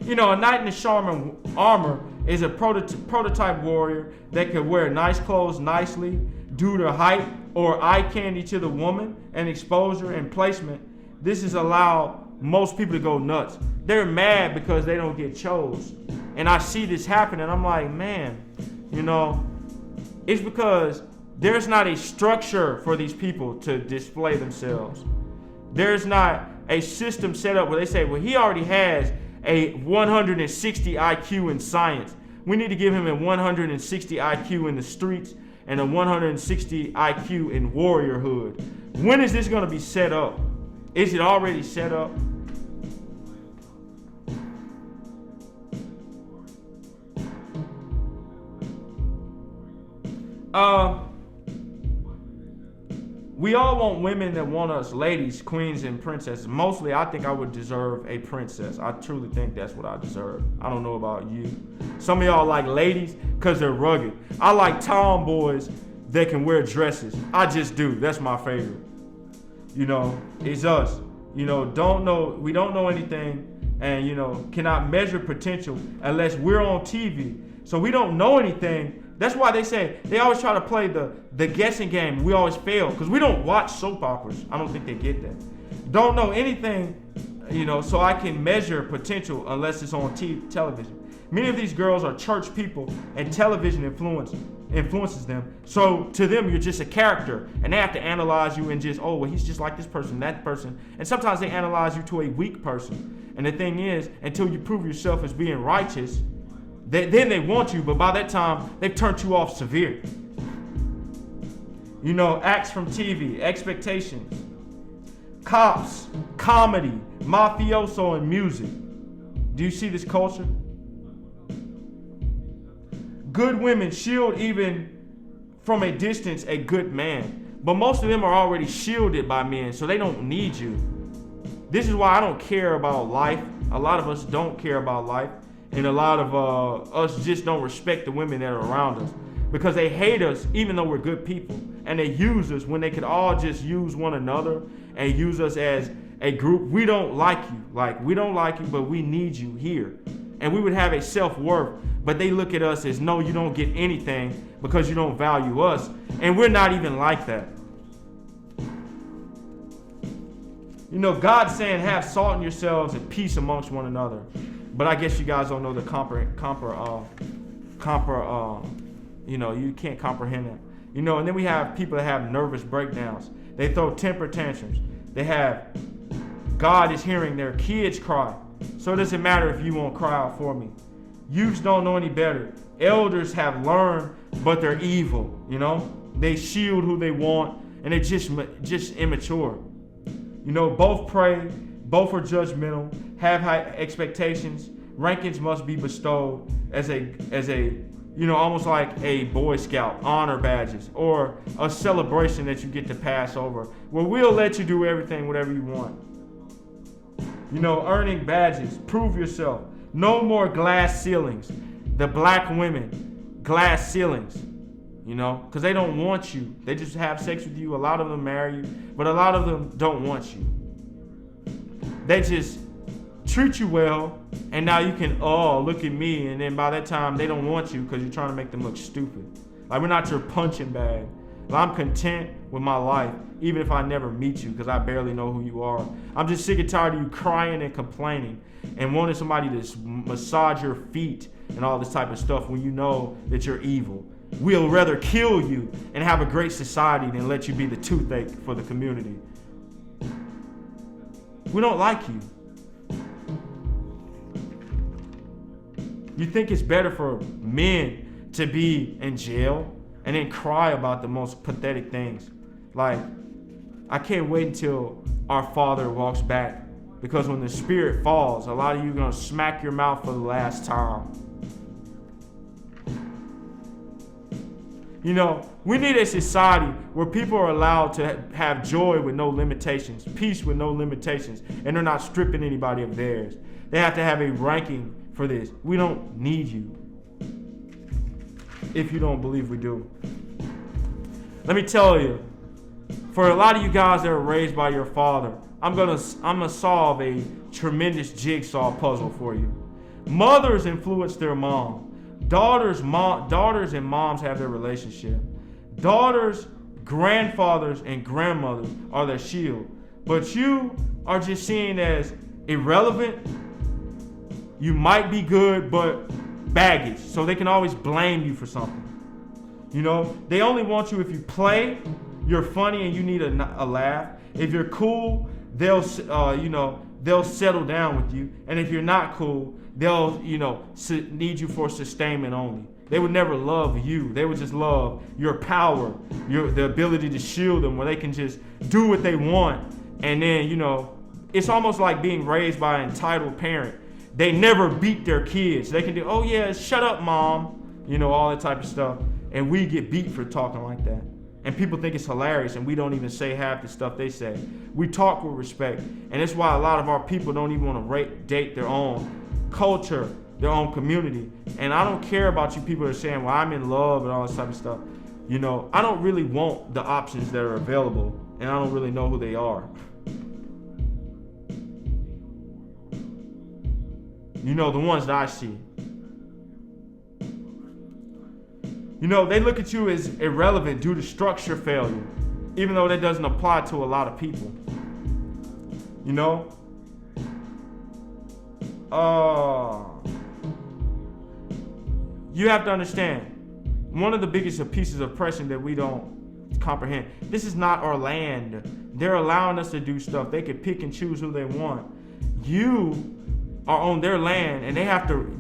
A knight in the shining armor is a prototype warrior that could wear nice clothes nicely due to height or eye candy to the woman and exposure and placement. This has allowed most people to go nuts. They're mad because they don't get chose. And I see this happen and I'm like, man, it's because there's not a structure for these people to display themselves. There's not a system set up where they say, well, he already has a 160 IQ in science. We need to give him a 160 IQ in the streets and a 160 IQ in warriorhood. When is this going to be set up? Is it already set up? We all want women that want us, ladies, queens, and princesses. Mostly, I think I would deserve a princess. I truly think that's what I deserve. I don't know about you. Some of y'all like ladies because they're rugged. I like tomboys that can wear dresses. I just do. That's my favorite. It's us. We don't know anything and, cannot measure potential unless we're on TV. So we don't know anything. That's why they always try to play the guessing game. We always fail because we don't watch soap operas. I don't think they get that. Don't know anything, so I can measure potential unless it's on television. Many of these girls are church people and television influences them. So to them, you're just a character and they have to analyze you and just, oh, well, he's just like this person, that person. And sometimes they analyze you to a weak person. And the thing is, until you prove yourself as being righteous, then they want you, but by that time, they've turned you off severe. Acts from TV, expectations, cops, comedy, mafioso, and music. Do you see this culture? Good women shield even from a distance a good man. But most of them are already shielded by men, so they don't need you. This is why I don't care about life. A lot of us don't care about life. And a lot of us just don't respect the women that are around us. Because they hate us even though we're good people. And they use us when they could all just use one another and use us as a group. We don't like you. Like, we don't like you, but we need you here. And we would have a self-worth. But they look at us as, no, you don't get anything because you don't value us. And we're not even like that. You know, God's saying, have salt in yourselves and peace amongst one another. But I guess you guys don't know the you can't comprehend that. You know, and then we have people that have nervous breakdowns. They throw temper tantrums. They have, God is hearing their kids cry. So it doesn't matter if you won't cry out for me. Youths don't know any better. Elders have learned, but they're evil, you know. They shield who they want, and they're just immature. You know, both pray, both are judgmental, have high expectations. Rankings must be bestowed as a almost like a Boy Scout, honor badges, or a celebration that you get to pass over, where we'll let you do everything, whatever you want. You know, earning badges, prove yourself. No more glass ceilings. The black women, glass ceilings, you know, because they don't want you. They just have sex with you. A lot of them marry you, but a lot of them don't want you. They just treat you well, and now you can, oh, look at me, and then by that time, they don't want you because you're trying to make them look stupid. Like, we're not your punching bag. Like, I'm content with my life, even if I never meet you, because I barely know who you are. I'm just sick and tired of you crying and complaining and wanting somebody to massage your feet and all this type of stuff when you know that you're evil. We'll rather kill you and have a great society than let you be the toothache for the community. We don't like you. You think it's better for men to be in jail and then cry about the most pathetic things? Like, I can't wait until our Father walks back, because when the Spirit falls, a lot of you are going to smack your mouth for the last time. You know, we need a society where people are allowed to have joy with no limitations, peace with no limitations, and they're not stripping anybody of theirs. They have to have a ranking for this. We don't need you, if you don't believe we do. Let me tell you, for a lot of you guys that are raised by your father, I'm gonna solve a tremendous jigsaw puzzle for you. Mothers influence their mom. Daughters and moms have their relationship. Daughters, grandfathers, and grandmothers are their shield. But you are just seen as irrelevant. You might be good, but baggage. So they can always blame you for something. You know, they only want you if you play, you're funny, and you need a laugh. If you're cool, they'll settle down with you. And if you're not cool, they'll, need you for sustainment only. They would never love you. They would just love your power, the ability to shield them, where they can just do what they want. And then, it's almost like being raised by an entitled parent. They never beat their kids. They can do, oh yeah, shut up, mom. All that type of stuff. And we get beat for talking like that. And people think it's hilarious, and we don't even say half the stuff they say. We talk with respect. And that's why a lot of our people don't even want to date their own culture, their own community. And I don't care about you people that are saying, well, I'm in love and all this type of stuff. I don't really want the options that are available, and I don't really know who they are. The ones that I see. They look at you as irrelevant due to structure failure, even though that doesn't apply to a lot of people. You have to understand, one of the biggest pieces of oppression that we don't comprehend, this is not our land. They're allowing us to do stuff. They can pick and choose who they want. You are on their land, and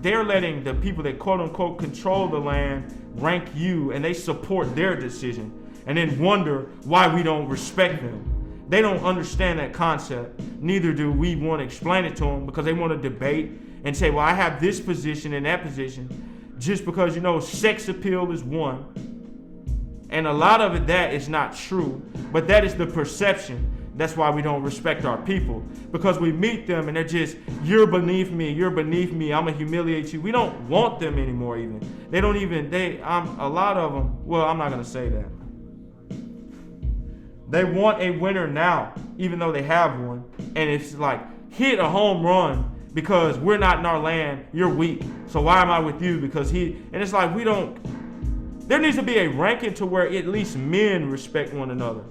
they're letting the people that quote unquote control the land rank you, and they support their decision, and then wonder why we don't respect them. They don't understand that concept. Neither do we want to explain it to them, because they want to debate and say, well, I have this position and that position, just because sex appeal is one, And a lot of it, that is not true, but that is the perception. That's why we don't respect our people, because we meet them and they're just, you're beneath me, I'm gonna humiliate you. We don't want them anymore even. They don't even, a lot of them, well, I'm not gonna say that. They want a winner now, even though they have one. And it's like, hit a home run because we're not in our land, you're weak. So why am I with you? Because and it's like, there needs to be a ranking to where at least men respect one another.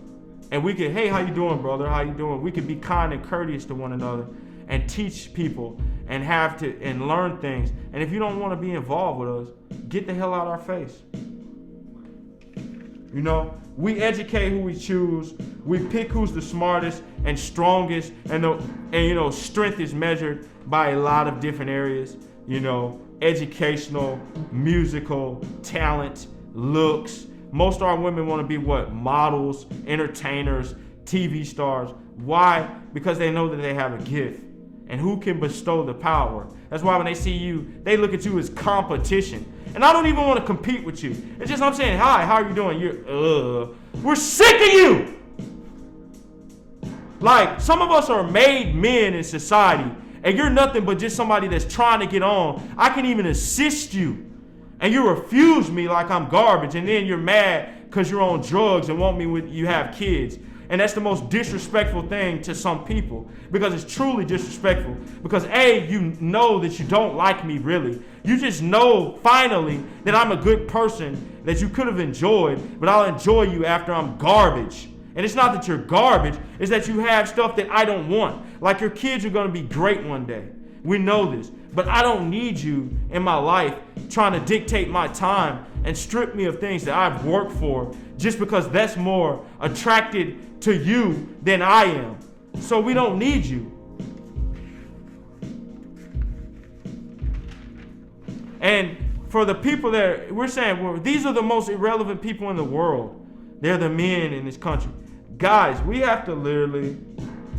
And we can, hey, how you doing, brother? How you doing? We can be kind and courteous to one another and teach people and learn things. And if you don't want to be involved with us, get the hell out of our face. You know, we educate who we choose. We pick who's the smartest and strongest. And you know, strength is measured by a lot of different areas. You know, educational, musical, talent, looks. Most of our women want to be what? Models, entertainers, TV stars. Why? Because they know that they have a gift. And who can bestow the power? That's why when they see you, they look at you as competition. And I don't even want to compete with you. It's just I'm saying, hi, how are you doing? We're sick of you. Like, some of us are made men in society, and you're nothing but just somebody that's trying to get on. I can even assist you. And you refuse me like I'm garbage, and then you're mad because you're on drugs and want me when you have kids. And that's the most disrespectful thing to some people, because it's truly disrespectful. Because A, you know that you don't like me really. You just know finally that I'm a good person that you could have enjoyed, but I'll enjoy you after I'm garbage. And it's not that you're garbage, it's that you have stuff that I don't want. Like your kids are going to be great one day. We know this. But I don't need you in my life trying to dictate my time and strip me of things that I've worked for just because that's more attracted to you than I am. So we don't need you. And for the people that we're saying, well, these are the most irrelevant people in the world. They're the men in this country. Guys, we have to literally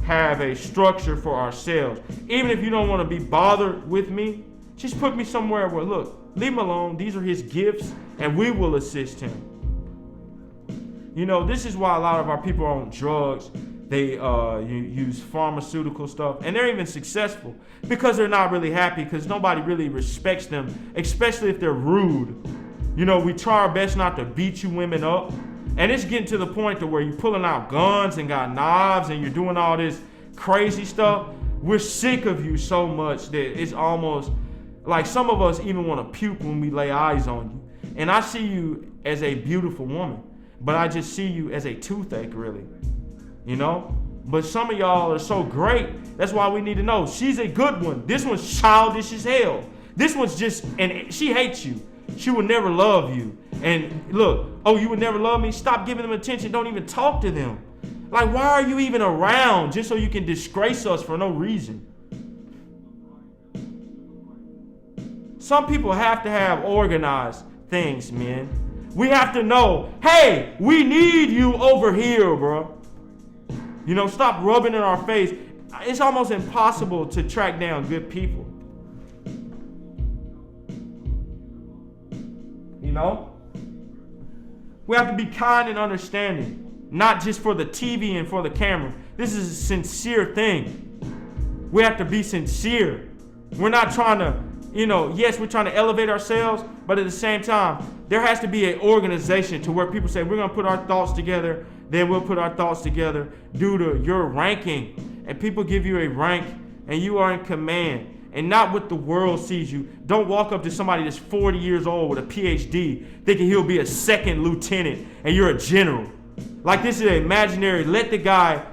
have a structure for ourselves. Even if you don't want to be bothered with me, just put me somewhere where, look, leave him alone. These are his gifts, and we will assist him. You know, this is why a lot of our people are on drugs. They use pharmaceutical stuff, and they're even successful because they're not really happy, because nobody really respects them, especially if they're rude. You know, we try our best not to beat you women up. And it's getting to the point to where you're pulling out guns and got knives and you're doing all this crazy stuff. We're sick of you so much that it's almost like some of us even want to puke when we lay eyes on you. And I see you as a beautiful woman, but I just see you as a toothache, really. You know? But some of y'all are so great. That's why we need to know. She's a good one. This one's childish as hell. This one's just, and she hates you. She will never love you. And look, oh, you would never love me? Stop giving them attention. Don't even talk to them. Like, why are you even around just so you can disgrace us for no reason? Some people have to have organized things, men. We have to know, hey, we need you over here, bro. You know, stop rubbing in our face. It's almost impossible to track down good people. You know? We have to be kind and understanding, not just for the TV and for the camera. This is a sincere thing. We have to be sincere. We're not trying to, you know, yes, we're trying to elevate ourselves, but at the same time, there has to be an organization to where people say, we're going to put our thoughts together, then we'll put our thoughts together due to your ranking. And people give you a rank, and you are in command. And not what the world sees you. Don't walk up to somebody that's 40 years old with a PhD thinking he'll be a second lieutenant and you're a general. Like, this is imaginary. Let the guy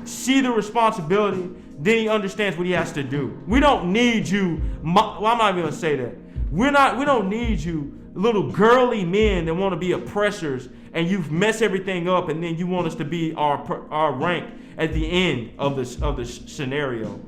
see the responsibility, then he understands what he has to do. We don't need you. Well, I'm not even going to say that. We don't need you little girly men that want to be oppressors and you've messed everything up and then you want us to be our rank at the end of the scenario.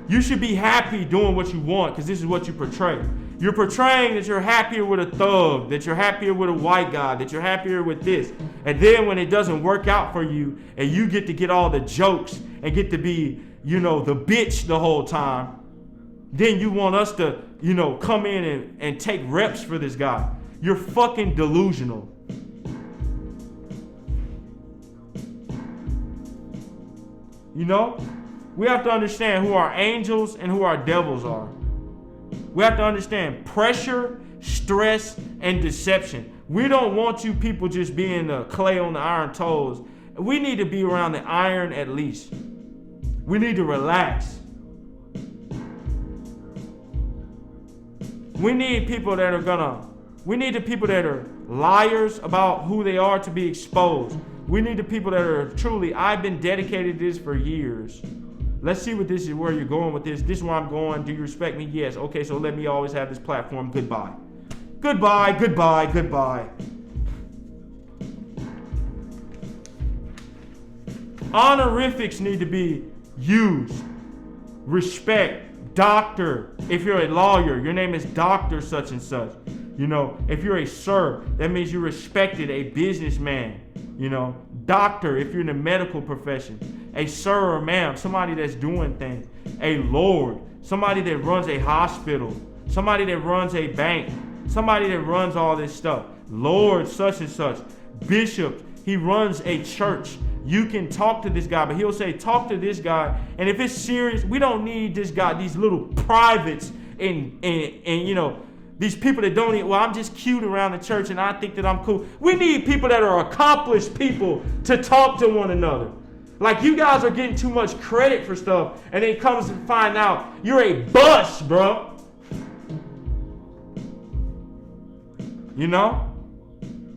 You should be happy doing what you want because this is what you portray. You're portraying that you're happier with a thug, that you're happier with a white guy, that you're happier with this. And then when it doesn't work out for you and you get all the jokes and get to be, you know, the bitch the whole time, then you want us to, you know, come in and take reps for this guy. You're fucking delusional. You know? We have to understand who our angels and who our devils are. We have to understand pressure, stress, and deception. We don't want you people just being the clay on the iron toes. We need to be around the iron at least. We need to relax. We need people that are we need the people that are liars about who they are to be exposed. We need the people that are truly, I've been dedicated to this for years. Let's see what this is, where you're going with this. This is where I'm going. Do you respect me? Yes. Okay, so let me always have this platform. Goodbye. Goodbye, goodbye, goodbye. Honorifics need to be used. Respect. Doctor. If you're a lawyer, your name is Dr. such and such. You know, if you're a sir, that means you're respected, a businessman. You know, doctor, if you're in the medical profession. A sir or ma'am, somebody that's doing things. A lord, somebody that runs a hospital. Somebody that runs a bank. Somebody that runs all this stuff. Lord such and such. Bishop, he runs a church. You can talk to this guy, but he'll say, talk to this guy. And if it's serious, we don't need this guy, these little privates and you know, these people that don't well, I'm just cute around the church and I think that I'm cool. We need people that are accomplished people to talk to one another. Like, you guys are getting too much credit for stuff, and then comes to find out you're a bust, bro. You know?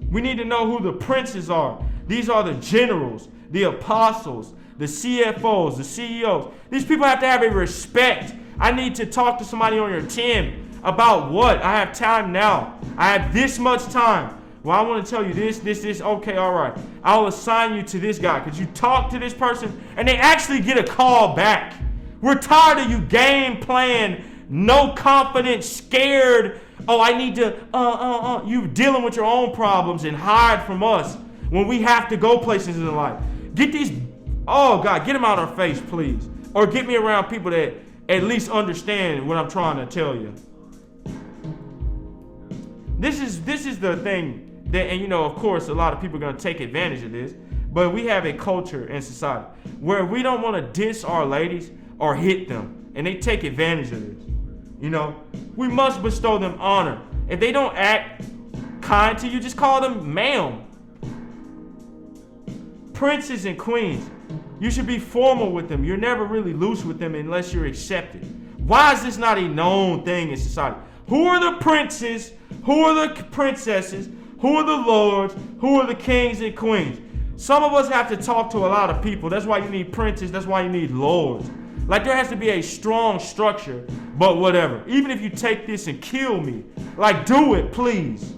We need to know who the princes are. These are the generals, the apostles, the CFOs, the CEOs. These people have to have a respect. I need to talk to somebody on your team about what? I have time now. I have this much time. Well, I want to tell you this. Okay, all right. I'll assign you to this guy. Could you talk to this person? And they actually get a call back. We're tired of you game playing, no confidence, scared. Oh, I need to, you dealing with your own problems and hide from us when we have to go places in life. Get these, oh God, get them out of our face, please. Or get me around people that at least understand what I'm trying to tell you. This is the thing that, and you know, of course, a lot of people are going to take advantage of this, but we have a culture in society where we don't want to diss our ladies or hit them, and they take advantage of this. You know, we must bestow them honor. If they don't act kind to you, just call them ma'am. Princes and queens, you should be formal with them. You're never really loose with them unless you're accepted. Why is this not a known thing in society? Who are the princes? Who are the princesses? Who are the lords? Who are the kings and queens? Some of us have to talk to a lot of people. That's why you need princes. That's why you need lords. Like, there has to be a strong structure, but whatever. Even if you take this and kill me, like, do it, please.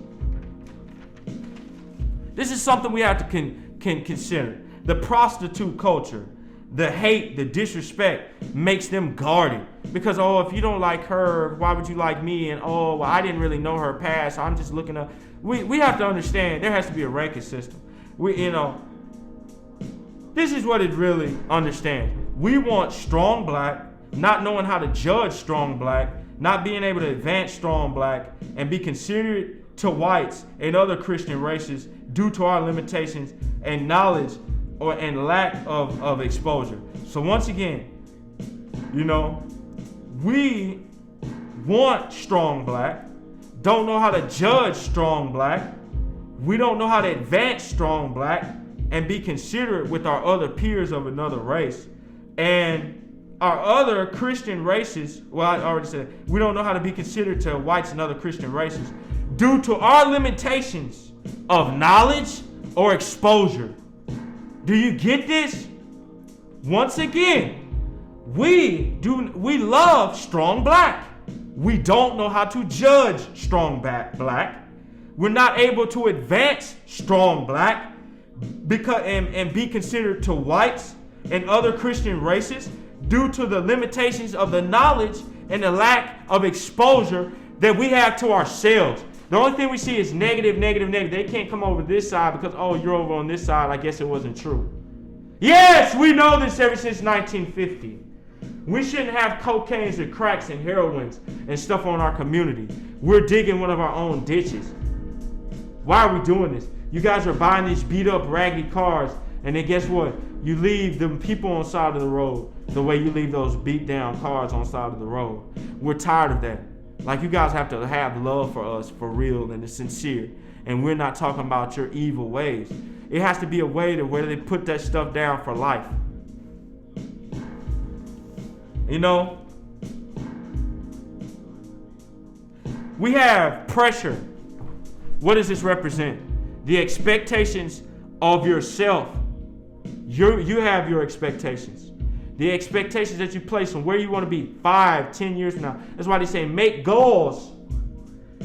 This is something we have to consider. The prostitute culture, the hate, the disrespect makes them guarded. Because, oh, if you don't like her, why would you like me? And, oh, well, I didn't really know her past, so I'm just looking up. We have to understand there has to be a ranking system. This is what it really understands. We want strong black, not knowing how to judge strong black, not being able to advance strong black, and be considerate to whites and other Christian races due to our limitations and knowledge and lack of exposure. So once again, we want strong black, don't know how to judge strong black, we don't know how to advance strong black and be considerate with our other peers of another race. And our other Christian races, well, I already said, we don't know how to be considered to whites and other Christian races due to our limitations of knowledge or exposure. Do you get this? Once again, we love strong black. We don't know how to judge strong black. We're not able to advance strong black and be considered to whites and other Christian races due to the limitations of the knowledge and the lack of exposure that we have to ourselves. The only thing we see is negative. They can't come over this side because, oh, you're over on this side. I guess it wasn't true. Yes, we know this ever since 1950. We shouldn't have cocaines and cracks and heroines and stuff on our community. We're digging one of our own ditches. Why are we doing this? You guys are buying these beat up, raggedy cars, and then guess what? you leave them people on the side of the road the way you leave those beat down cars on the side of the road. We're tired of that. Like, you guys have to have love for us for real and it's sincere. And we're not talking about your evil ways. It has to be a way to where they put that stuff down for life. You know, we have pressure. What does this represent? The expectations of yourself. You have your expectations. The expectations that you place on where you want to be 5, 10 years from now. That's why they say make goals.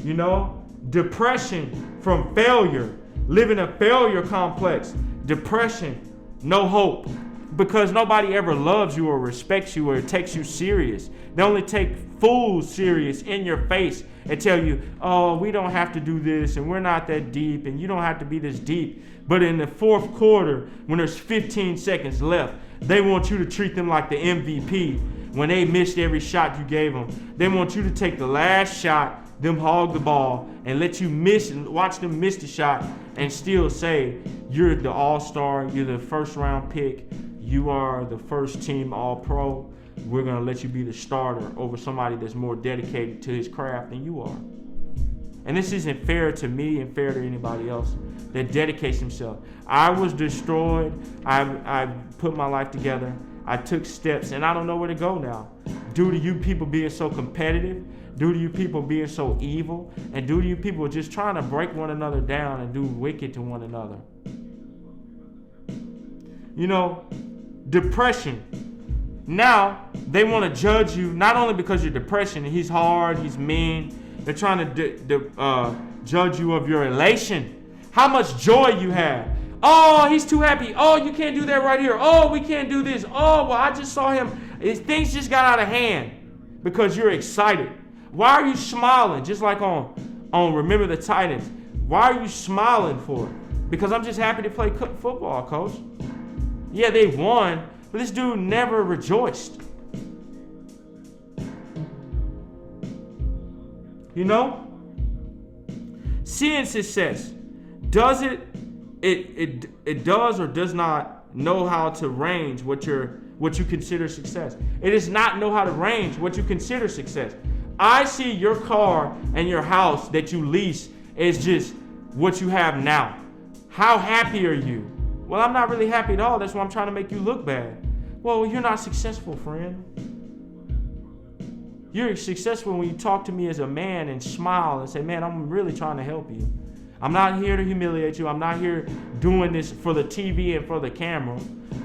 You know, depression from failure. Living a failure complex. Depression, no hope. Because nobody ever loves you or respects you or takes you serious. They only take fools serious in your face and tell you, oh, we don't have to do this and we're not that deep and you don't have to be this deep. But in the fourth quarter, when there's 15 seconds left, they want you to treat them like the MVP when they missed every shot you gave them. They want you to take the last shot, them hog the ball, and let you miss and watch them miss the shot and still say, you're the all-star, you're the first round pick, you are the first team all-pro. We're going to let you be the starter over somebody that's more dedicated to his craft than you are. And this isn't fair to me and fair to anybody else that dedicates himself. I was destroyed. I put my life together. I took steps, and I don't know where to go now. Due to you people being so competitive, due to you people being so evil, and due to you people just trying to break one another down and do wicked to one another. You know, depression. Now, they want to judge you not only because you're depression, he's hard, he's mean. They're trying to judge you of your elation. How much joy you have. Oh, he's too happy. Oh, you can't do that right here. Oh, we can't do this. Oh, well, I just saw him. Things just got out of hand because you're excited. Why are you smiling? Just like on Remember the Titans. Why are you smiling for? Because I'm just happy to play football, coach. Yeah, they won, but this dude never rejoiced. You know? Seeing success. Does it does or does not know how to range what you consider success. It does not know how to range what you consider success. I see your car and your house that you lease as just what you have now. How happy are you? Well, I'm not really happy at all. That's why I'm trying to make you look bad. Well, you're not successful, friend. You're successful when you talk to me as a man and smile and say, man, I'm really trying to help you. I'm not here to humiliate you. I'm not here doing this for the TV and for the camera.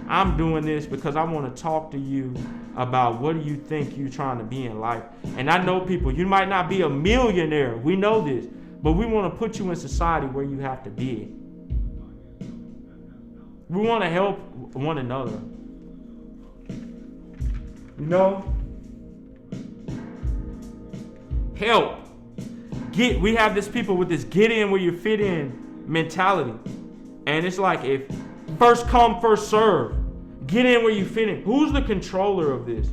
I'm doing this because I want to talk to you about what do you think you're trying to be in life. And I know people, you might not be a millionaire. We know this. But we want to put you in society where you have to be. We want to help one another. You know? Help. We have this people with this get in where you fit in mentality. And it's like if first come, first serve. Get in where you fit in. Who's the controller of this?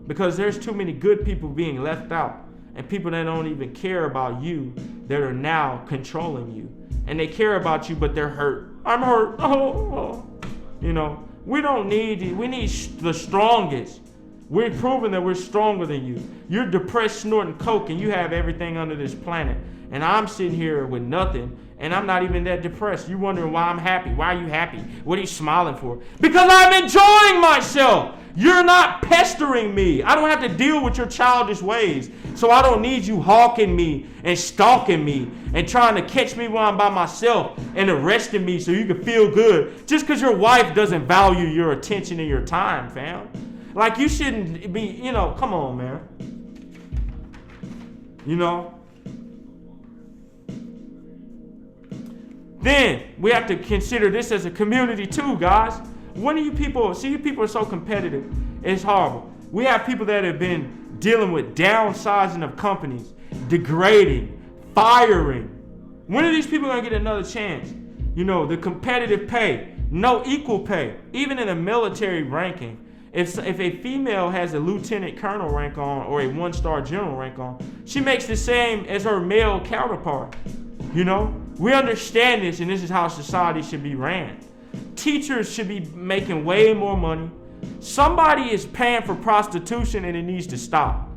Because there's too many good people being left out. And people that don't even care about you that are now controlling you. And they care about you, but they're hurt. I'm hurt. Oh. You know, we need the strongest. We're proving that we're stronger than you. You're depressed, snorting coke, and you have everything under this planet. And I'm sitting here with nothing, and I'm not even that depressed. You're wondering why I'm happy. Why are you happy? What are you smiling for? Because I'm enjoying myself. You're not pestering me. I don't have to deal with your childish ways. So I don't need you hawking me and stalking me and trying to catch me while I'm by myself and arresting me so you can feel good. Just because your wife doesn't value your attention and your time, fam. Like, you shouldn't be, come on, man. Then we have to consider this as a community too, guys. When are you people are so competitive, it's horrible. We have people that have been dealing with downsizing of companies, degrading, firing. When are these people going to get another chance? The competitive pay, no equal pay, even in a military ranking. If a female has a lieutenant colonel rank on or a 1-star general rank on, she makes the same as her male counterpart. We understand this, and this is how society should be ran. Teachers should be making way more money. Somebody is paying for prostitution and it needs to stop.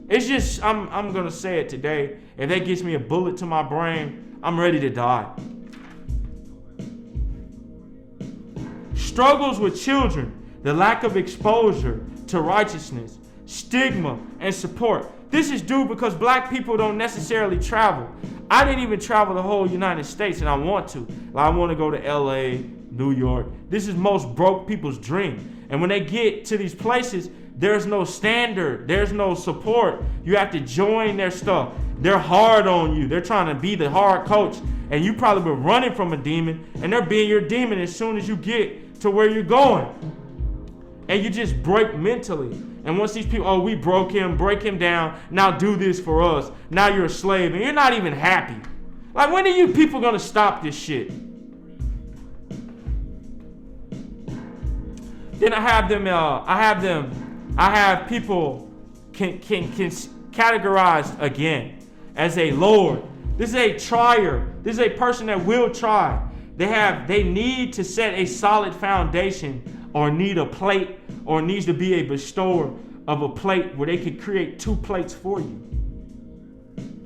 It's just, I'm going to say it today. If that gets me a bullet to my brain, I'm ready to die. Struggles with children, the lack of exposure to righteousness, stigma, and support. This is due because black people don't necessarily travel. I didn't even travel the whole United States, and I want to. I want to go to LA, New York. This is most broke people's dream. And when they get to these places, there's no standard. There's no support. You have to join their stuff. They're hard on you. They're trying to be the hard coach. And you probably been running from a demon, and they're being your demon as soon as you get to where you're going. And you just break mentally. And once these people, we broke him, break him down, now do this for us. Now you're a slave, and you're not even happy. Like, when are you people gonna stop this shit? Then I have people can categorized again as a Lord. This is a trier. This is a person that will try. They need to set a solid foundation, or need a plate, or needs to be a bestower of a plate where they could create 2 plates for you.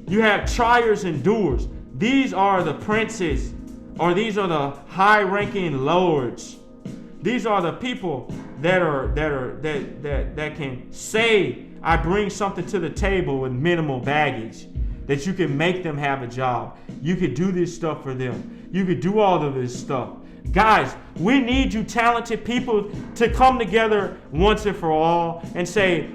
You have triers and doers. These are the princes, or these are the high-ranking lords. These are the people that can say, I bring something to the table with minimal baggage. That you can make them have a job. You could do this stuff for them. You could do all of this stuff. Guys, we need you talented people to come together once and for all and say,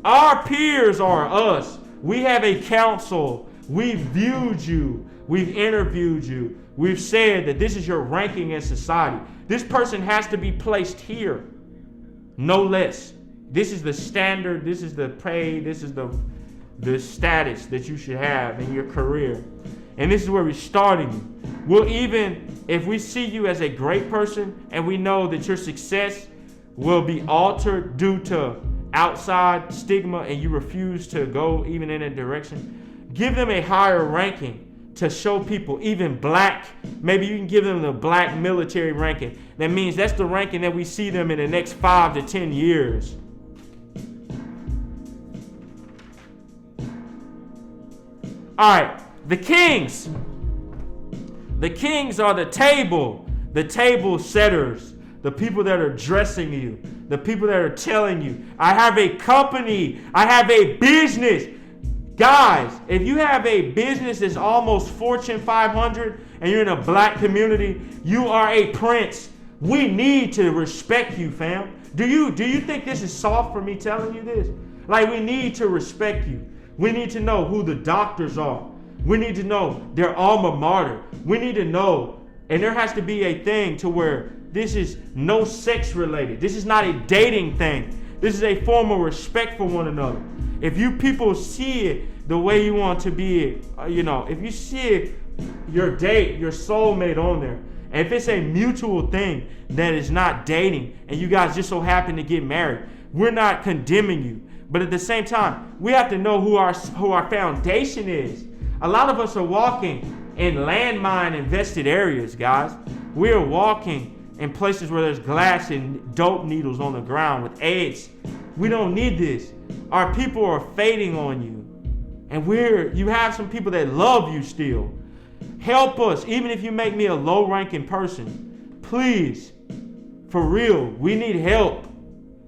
our peers are us. We have a council. We've viewed you. We've interviewed you. We've said that this is your ranking in society. This person has to be placed here. No less. This is the standard. This is the pay. This is the status that you should have in your career. And this is where we're starting you. We'll even, if we see you as a great person and we know that your success will be altered due to outside stigma and you refuse to go even in that direction, give them a higher ranking to show people, even black, maybe you can give them the black military ranking. That means that's the ranking that we see them in the next 5 to 10 years. All right, the kings. The kings are the table setters, the people that are dressing you, the people that are telling you, I have a company, I have a business. Guys, if you have a business that's almost Fortune 500 and you're in a black community, you are a prince. We need to respect you, fam. Do you think this is soft for me telling you this? Like, we need to respect you. We need to know who the doctors are. We need to know their alma mater. We need to know, and there has to be a thing to where this is no sex related. This is not a dating thing. This is a form of respect for one another. If you people see it the way you want to be, if you see it, your date, your soulmate on there, and if it's a mutual thing that is not dating, and you guys just so happen to get married, we're not condemning you. But at the same time, we have to know who our foundation is. A lot of us are walking in landmine invested areas, guys. We're walking in places where there's glass and dope needles on the ground with AIDS. We don't need this. Our people are fading on you. And you have some people that love you still. Help us, even if you make me a low-ranking person. Please, for real, we need help.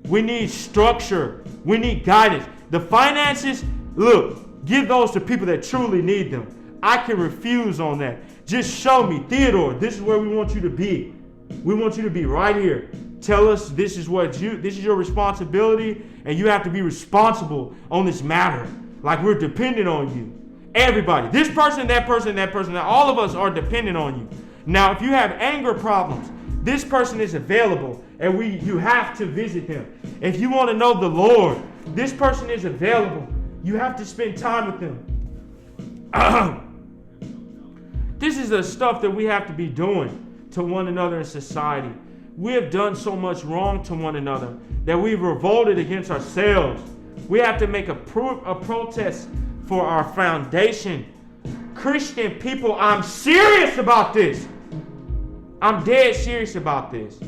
We need structure. We need guidance. The finances, look, give those to people that truly need them. I can refuse on that. Just show me, Theodore, this is where we want you to be. We want you to be right here. Tell us this is your responsibility, and you have to be responsible on this matter. Like, we're dependent on you. Everybody, this person, that person, that person, all of us are dependent on you. Now, if you have anger problems, this person is available, and you have to visit them. If you want to know the Lord, this person is available. You have to spend time with them. This is the stuff that we have to be doing to one another in society. We have done so much wrong to one another that we've revolted against ourselves. We have to make a protest for our foundation. Christian people, I'm serious about this. I'm dead serious about this.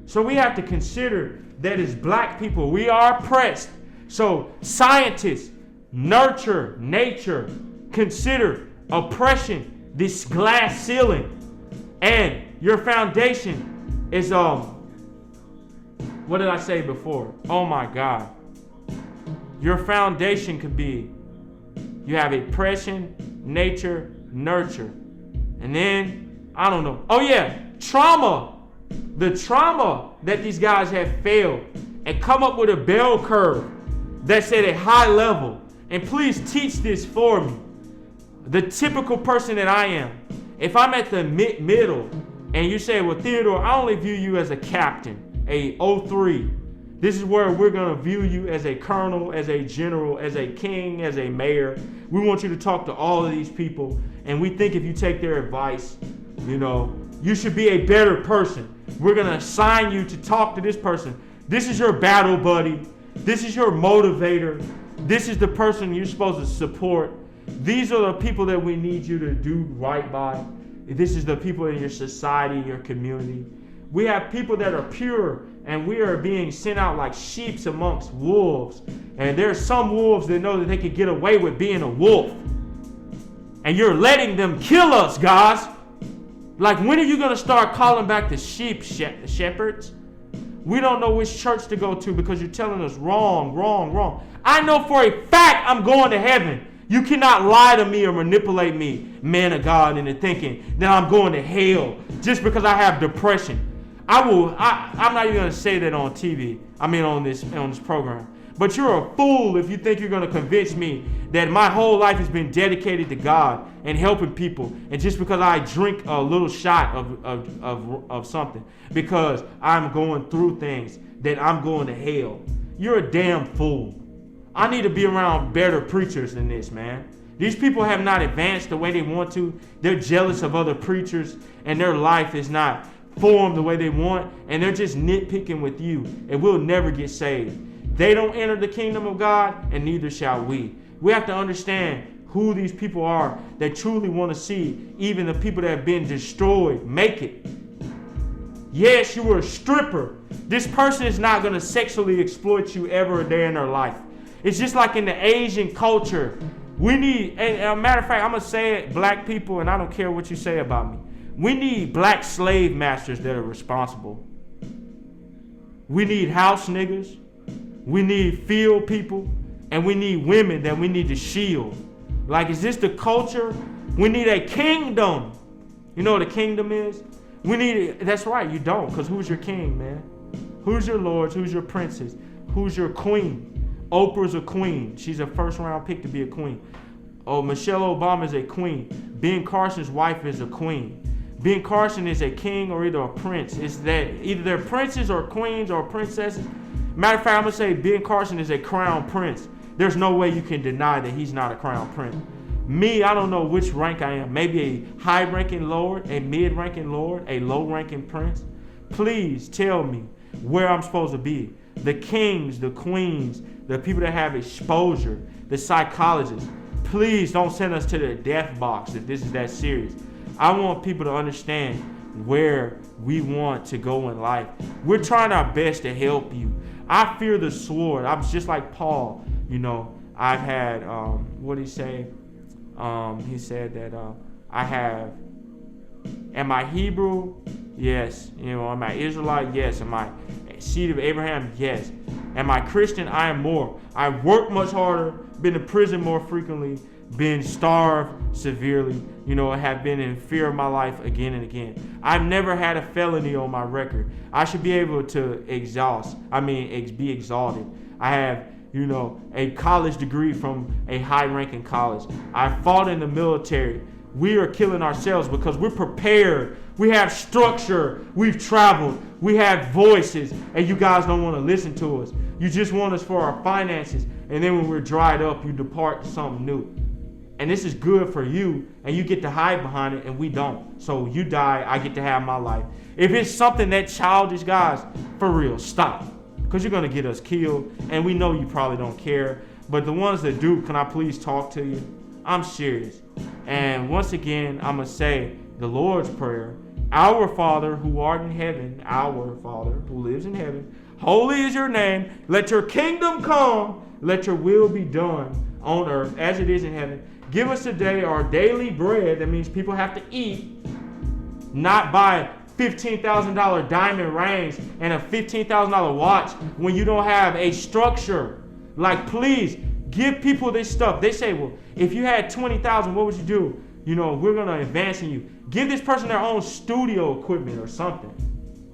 So we have to consider that as black people, we are oppressed. So scientists, nurture nature, consider oppression, this glass ceiling. And your foundation is, what did I say before? Oh my God. Your foundation could be, you have oppression, nature, nurture. And then, I don't know. Oh yeah, trauma. The trauma that these guys have failed and come up with a bell curve that's at a high level. And please teach this for me. The typical person that I am. If I'm at the middle and you say, well, Theodore, I only view you as a captain, a 03. This is where we're going to view you as a colonel, as a general, as a king, as a mayor. We want you to talk to all of these people. And we think if you take their advice, you should be a better person. We're going to assign you to talk to this person. This is your battle buddy. This is your motivator. This is the person you're supposed to support. These are the people that we need you to do right by. This is the people in your society, your community. We have people that are pure, and we are being sent out like sheep amongst wolves. And there are some wolves that know that they can get away with being a wolf. And you're letting them kill us, guys. Like, when are you going to start calling back the sheep shepherds? We don't know which church to go to because you're telling us wrong, wrong, wrong. I know for a fact I'm going to heaven. You cannot lie to me or manipulate me, man of God, into thinking that I'm going to hell just because I have depression. I'm not even going to say that on TV. I mean on this program. But you're a fool if you think you're going to convince me that my whole life has been dedicated to God and helping people. And just because I drink a little shot of something, because I'm going through things, that I'm going to hell. You're a damn fool. I need to be around better preachers than this, man. These people have not advanced the way they want to. They're jealous of other preachers, and their life is not formed the way they want, and they're just nitpicking with you, and we'll never get saved. They don't enter the kingdom of God, and neither shall we. We have to understand who these people are that truly want to see even the people that have been destroyed make it. Yes, you were a stripper. This person is not going to sexually exploit you ever a day in their life. It's just like in the Asian culture. We need, and as a matter of fact, I'm going to say it, black people, and I don't care what you say about me. We need black slave masters that are responsible. We need house niggas. We need field people. And we need women that we need to shield. Like, is this the culture? We need a kingdom. You know what a kingdom is? We need, that's right, you don't, because who's your king, man? Who's your lords? Who's your princes? Who's your queen? Oprah's a queen. She's a first-round pick to be a queen. Oh, Michelle Obama is a queen. Ben Carson's wife is a queen. Ben Carson is a king or either a prince. It's that either they're princes or queens or princesses. Matter of fact, I'm going to say Ben Carson is a crown prince. There's no way you can deny that he's not a crown prince. Me, I don't know which rank I am. Maybe a high-ranking lord, a mid-ranking lord, a low-ranking prince. Please tell me where I'm supposed to be. The kings, the queens, the people that have exposure, the psychologists. Please don't send us to the death box if this is that serious. I want people to understand where we want to go in life. We're trying our best to help you. I fear the sword. I'm just like Paul. I've had, what did he say? He said that am I Hebrew? Yes. Am I Israelite? Yes. Am I seed of Abraham? Yes. Am I Christian? I am more. I work much harder, been to prison more frequently, been starved severely, have been in fear of my life again and again. I've never had a felony on my record. I should be able to be exalted. I have, a college degree from a high-ranking college. I fought in the military. We are killing ourselves because we're prepared. We have structure. We've traveled. We have voices. And you guys don't want to listen to us. You just want us for our finances. And then when we're dried up, you depart to something new. And this is good for you. And you get to hide behind it and we don't. So you die. I get to have my life. If it's something that childish, guys, for real, stop. Because you're going to get us killed. And we know you probably don't care. But the ones that do, can I please talk to you? I'm serious. And once again, I'm going to say the Lord's Prayer Our Father who art in heaven, our Father who lives in heaven, holy is your name. Let your kingdom come. Let your will be done on earth as it is in heaven. Give us today our daily bread. That means people have to eat, not buy $15,000 diamond rings and a $15,000 watch when you don't have a structure. Like, please give people this stuff. They say, well, if you had $20,000, what would you do? You know, we're going to advance in you. Give this person their own studio equipment or something.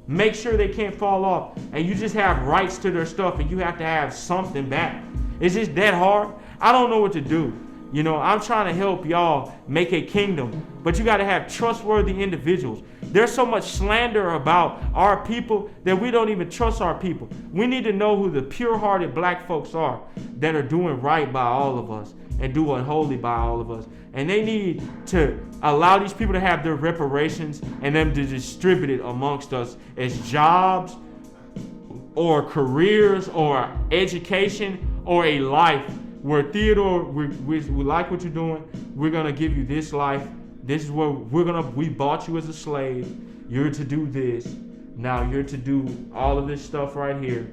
Make sure they can't fall off. And you just have rights to their stuff and you have to have something back. Is this that hard? I don't know what to do. You know, I'm trying to help y'all make a kingdom, but you got to have trustworthy individuals. There's so much slander about our people that we don't even trust our people. We need to know who the pure-hearted black folks are that are doing right by all of us and doing holy by all of us. And they need to allow these people to have their reparations and them to distribute it amongst us as jobs or careers or education or a life. Where Theodore, we like what you're doing. We're going to give you this life. This is where we bought you as a slave. You're to do this. Now you're to do all of this stuff right here.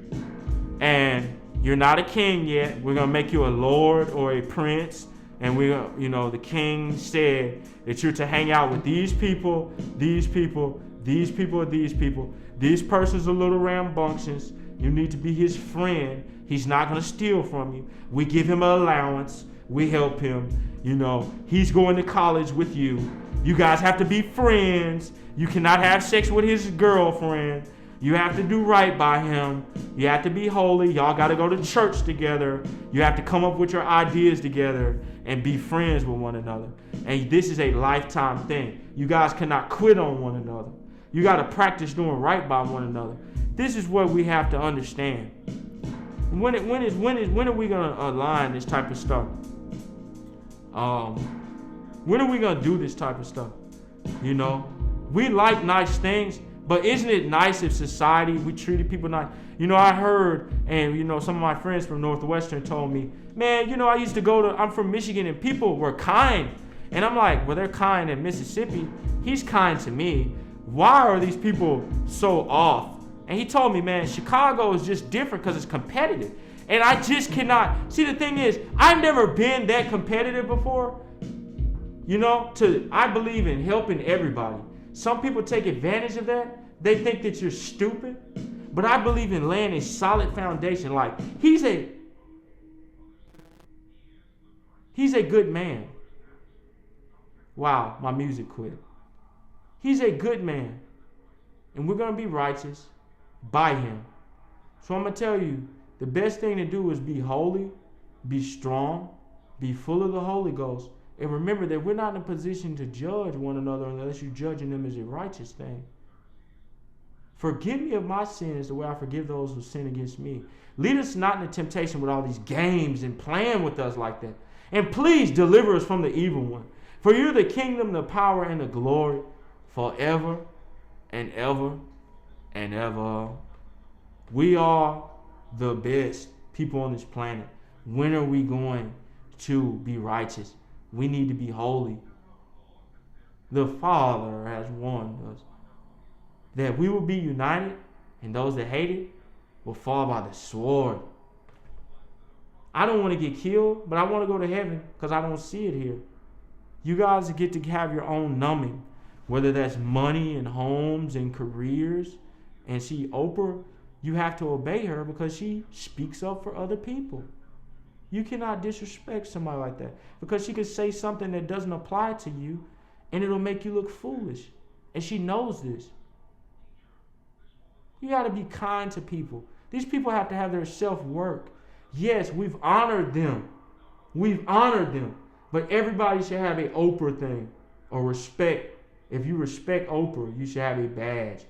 And you're not a king yet. We're going to make you a lord or a prince. And the king said that you're to hang out with these people, these people, these people, these people. This person's a little rambunctious. You need to be his friend. He's not going to steal from you. We give him an allowance. We help him. You know, he's going to college with you. You guys have to be friends. You cannot have sex with his girlfriend. You have to do right by him. You have to be holy. Y'all got to go to church together. You have to come up with your ideas together and be friends with one another. And this is a lifetime thing. You guys cannot quit on one another. You got to practice doing right by one another. This is what we have to understand. When are we gonna align this type of stuff? When are we gonna do this type of stuff? You know, we like nice things, but isn't it nice if society we treated people nice? You know, I heard, and some of my friends from Northwestern told me, man, I used to I'm from Michigan, and people were kind, and I'm like, well, they're kind in Mississippi. He's kind to me. Why are these people so off? And he told me, man, Chicago is just different because it's competitive. And I just cannot. See, the thing is, I've never been that competitive before. I believe in helping everybody. Some people take advantage of that. They think that you're stupid. But I believe in laying a solid foundation. Like, he's a good man. Wow, my music quit. He's a good man. And we're going to be righteous by him. So I'm going to tell you, the best thing to do is be holy, be strong, be full of the Holy Ghost, and remember that we're not in a position to judge one another unless you're judging them as a righteous thing. Forgive me of my sins the way I forgive those who sin against me. Lead us not into temptation with all these games and playing with us like that. And please deliver us from the evil one. For you're the kingdom, the power, and the glory forever and ever and ever. We are the best people on this planet. When are we going to be righteous? We need to be holy. The Father has warned us that we will be united, and those that hate it will fall by the sword. I don't want to get killed, but I want to go to heaven because I don't see it here. You guys get to have your own numbing, whether that's money and homes and careers. And see, Oprah, you have to obey her because she speaks up for other people. You cannot disrespect somebody like that because she could say something that doesn't apply to you and it'll make you look foolish. And she knows this. You got to be kind to people. These people have to have their self-work. Yes, we've honored them. We've honored them. But everybody should have an Oprah thing or respect. If you respect Oprah, you should have a badge.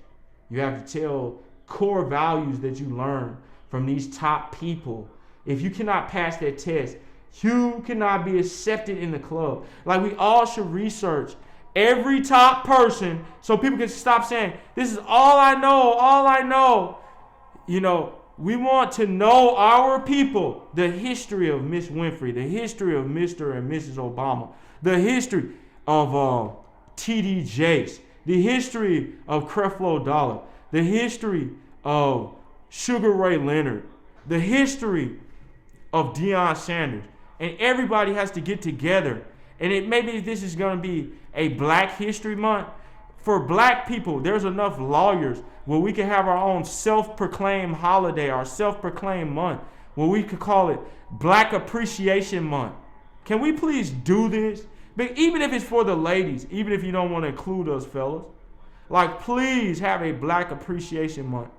You have to tell core values that you learn from these top people. If you cannot pass that test, you cannot be accepted in the club. Like, we all should research every top person so people can stop saying, this is all I know, all I know. We want to know our people, the history of Miss Winfrey, the history of Mr. and Mrs. Obama, the history of T.D. Jakes, the history of Creflo Dollar, the history of Sugar Ray Leonard, the history of Deion Sanders. And everybody has to get together. And maybe this is going to be a Black History Month. For Black people, there's enough lawyers where we can have our own self-proclaimed holiday, our self-proclaimed month, where we could call it Black Appreciation Month. Can we please do this? But even if it's for the ladies, even if you don't want to include us fellas, like, please have a Black Appreciation Month.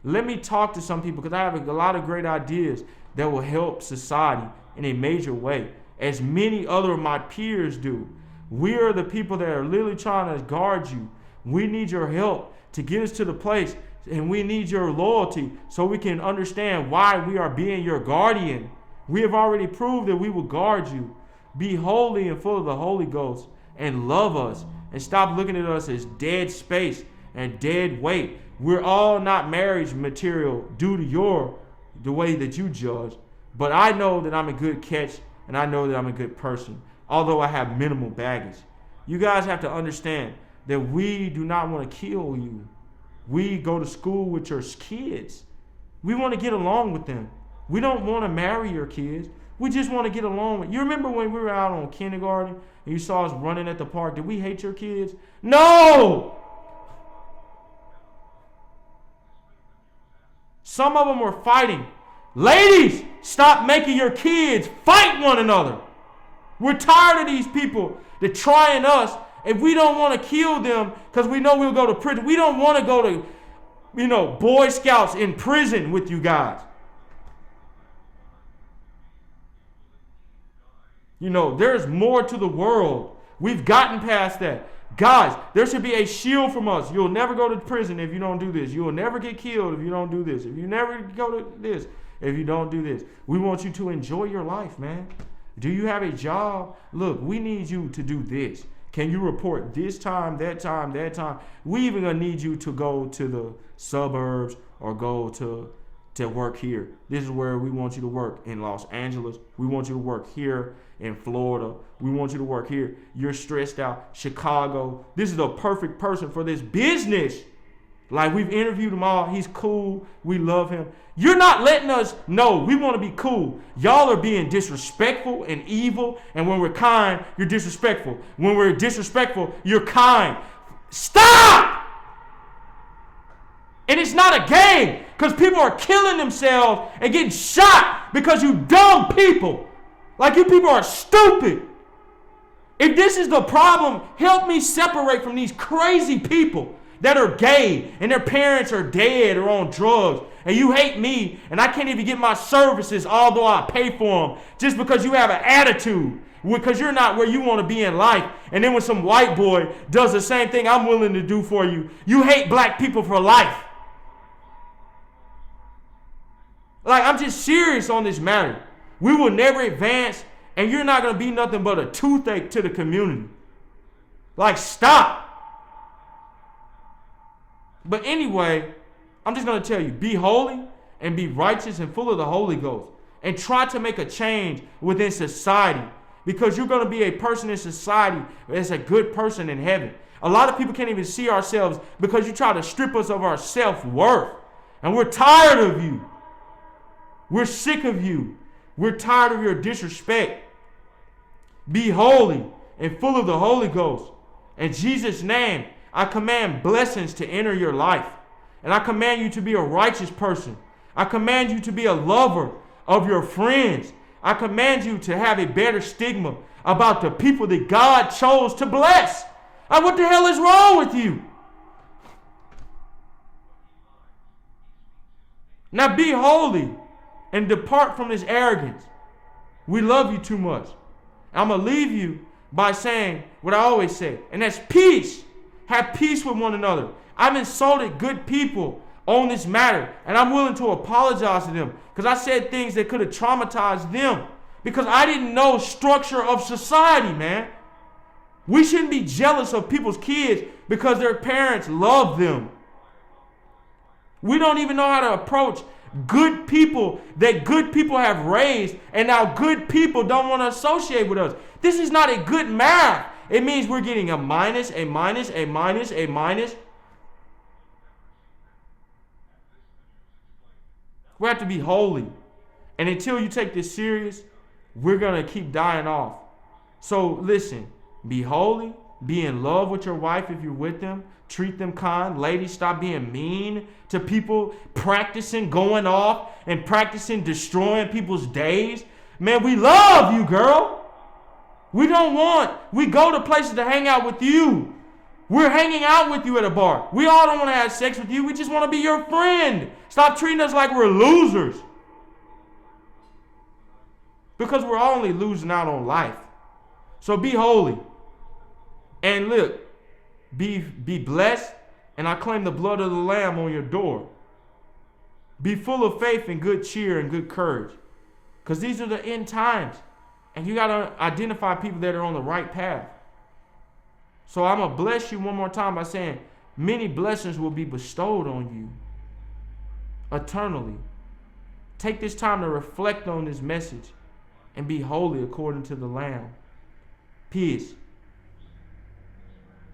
Let me talk to some people, because I have a lot of great ideas that will help society in a major way, as many other of my peers do. We are the people that are literally trying to guard you. We need your help to get us to the place, and we need your loyalty so we can understand why we are being your guardian. We have already proved that we will guard you. Be holy and full of the Holy Ghost, and love us, and stop looking at us as dead space and dead weight. We're all not marriage material due to the way that you judge. But I know that I'm a good catch, and I know that I'm a good person, although I have minimal baggage. You guys have to understand that we do not want to kill you. We go to school with your kids. We want to get along with them. We don't want to marry your kids. We just want to get along with you. Remember when we were out on kindergarten and you saw us running at the park? Did we hate your kids? No! Some of them were fighting. Ladies, stop making your kids fight one another. We're tired of these people that trying us. If we don't want to kill them because we know we'll go to prison, we don't want to go to, Boy Scouts in prison with you guys. There's more to the world. We've gotten past that. Guys, there should be a shield from us. You'll never go to prison if you don't do this. You will never get killed if you don't do this. If you never go to this, if you don't do this. We want you to enjoy your life, man. Do you have a job? Look, we need you to do this. Can you report this time, that time, that time? We even gonna need you to go to the suburbs or go to work here. This is where we want you to work, in Los Angeles. We want you to work here in Florida. We want you to work here. You're stressed out. Chicago. This is the perfect person for this business. Like, we've interviewed him all. He's cool. We love him. You're not letting us know we want to be cool. Y'all are being disrespectful and evil. And when we're kind, you're disrespectful. When we're disrespectful, you're kind. Stop! And it's not a game, because people are killing themselves and getting shot because you dumb people. Like, you people are stupid. If this is the problem, help me separate from these crazy people that are gay and their parents are dead or on drugs. And you hate me, and I can't even get my services, although I pay for them, just because you have an attitude, because you're not where you want to be in life. And then when some white boy does the same thing I'm willing to do for you, you hate black people for life. Like, I'm just serious on this matter. We will never advance, and you're not going to be nothing but a toothache to the community. Like, stop. But anyway, I'm just going to tell you, be holy and be righteous and full of the Holy Ghost. And try to make a change within society, because you're going to be a person in society that's a good person in heaven. A lot of people can't even see ourselves because you try to strip us of our self-worth. And we're tired of you. We're sick of you. We're tired of your disrespect. Be holy and full of the Holy Ghost. In Jesus' name, I command blessings to enter your life. And I command you to be a righteous person. I command you to be a lover of your friends. I command you to have a better stigma about the people that God chose to bless. What the hell is wrong with you? Now be holy and depart from this arrogance. We love you too much. I'm going to leave you by saying what I always say, and that's peace. Have peace with one another. I've insulted good people on this matter, and I'm willing to apologize to them, because I said things that could have traumatized them, because I didn't know structure of society, man. We shouldn't be jealous of people's kids because their parents love them. We don't even know how to approach good people that good people have raised, and now good people don't want to associate with us. This is not a good math. it means we're getting a minus, a minus, a minus, a minus. We have to be holy. And until you take this serious, we're going to keep dying off. So listen, be holy, be in love with your wife if you're with them, treat them kind. Ladies, stop being mean to people, practicing going off and practicing destroying people's days. Man, we love you, girl. We go to places to hang out with you. We're hanging out with you at a bar. We all don't want to have sex with you. We just want to be your friend. Stop treating us like we're losers. Because we're only losing out on life. So be holy. And look, be blessed. And I claim the blood of the Lamb on your door. Be full of faith and good cheer and good courage. Because these are the end times. And you got to identify people that are on the right path. So I'm going to bless you one more time by saying, many blessings will be bestowed on you eternally. Take this time to reflect on this message and be holy according to the Lamb. Peace.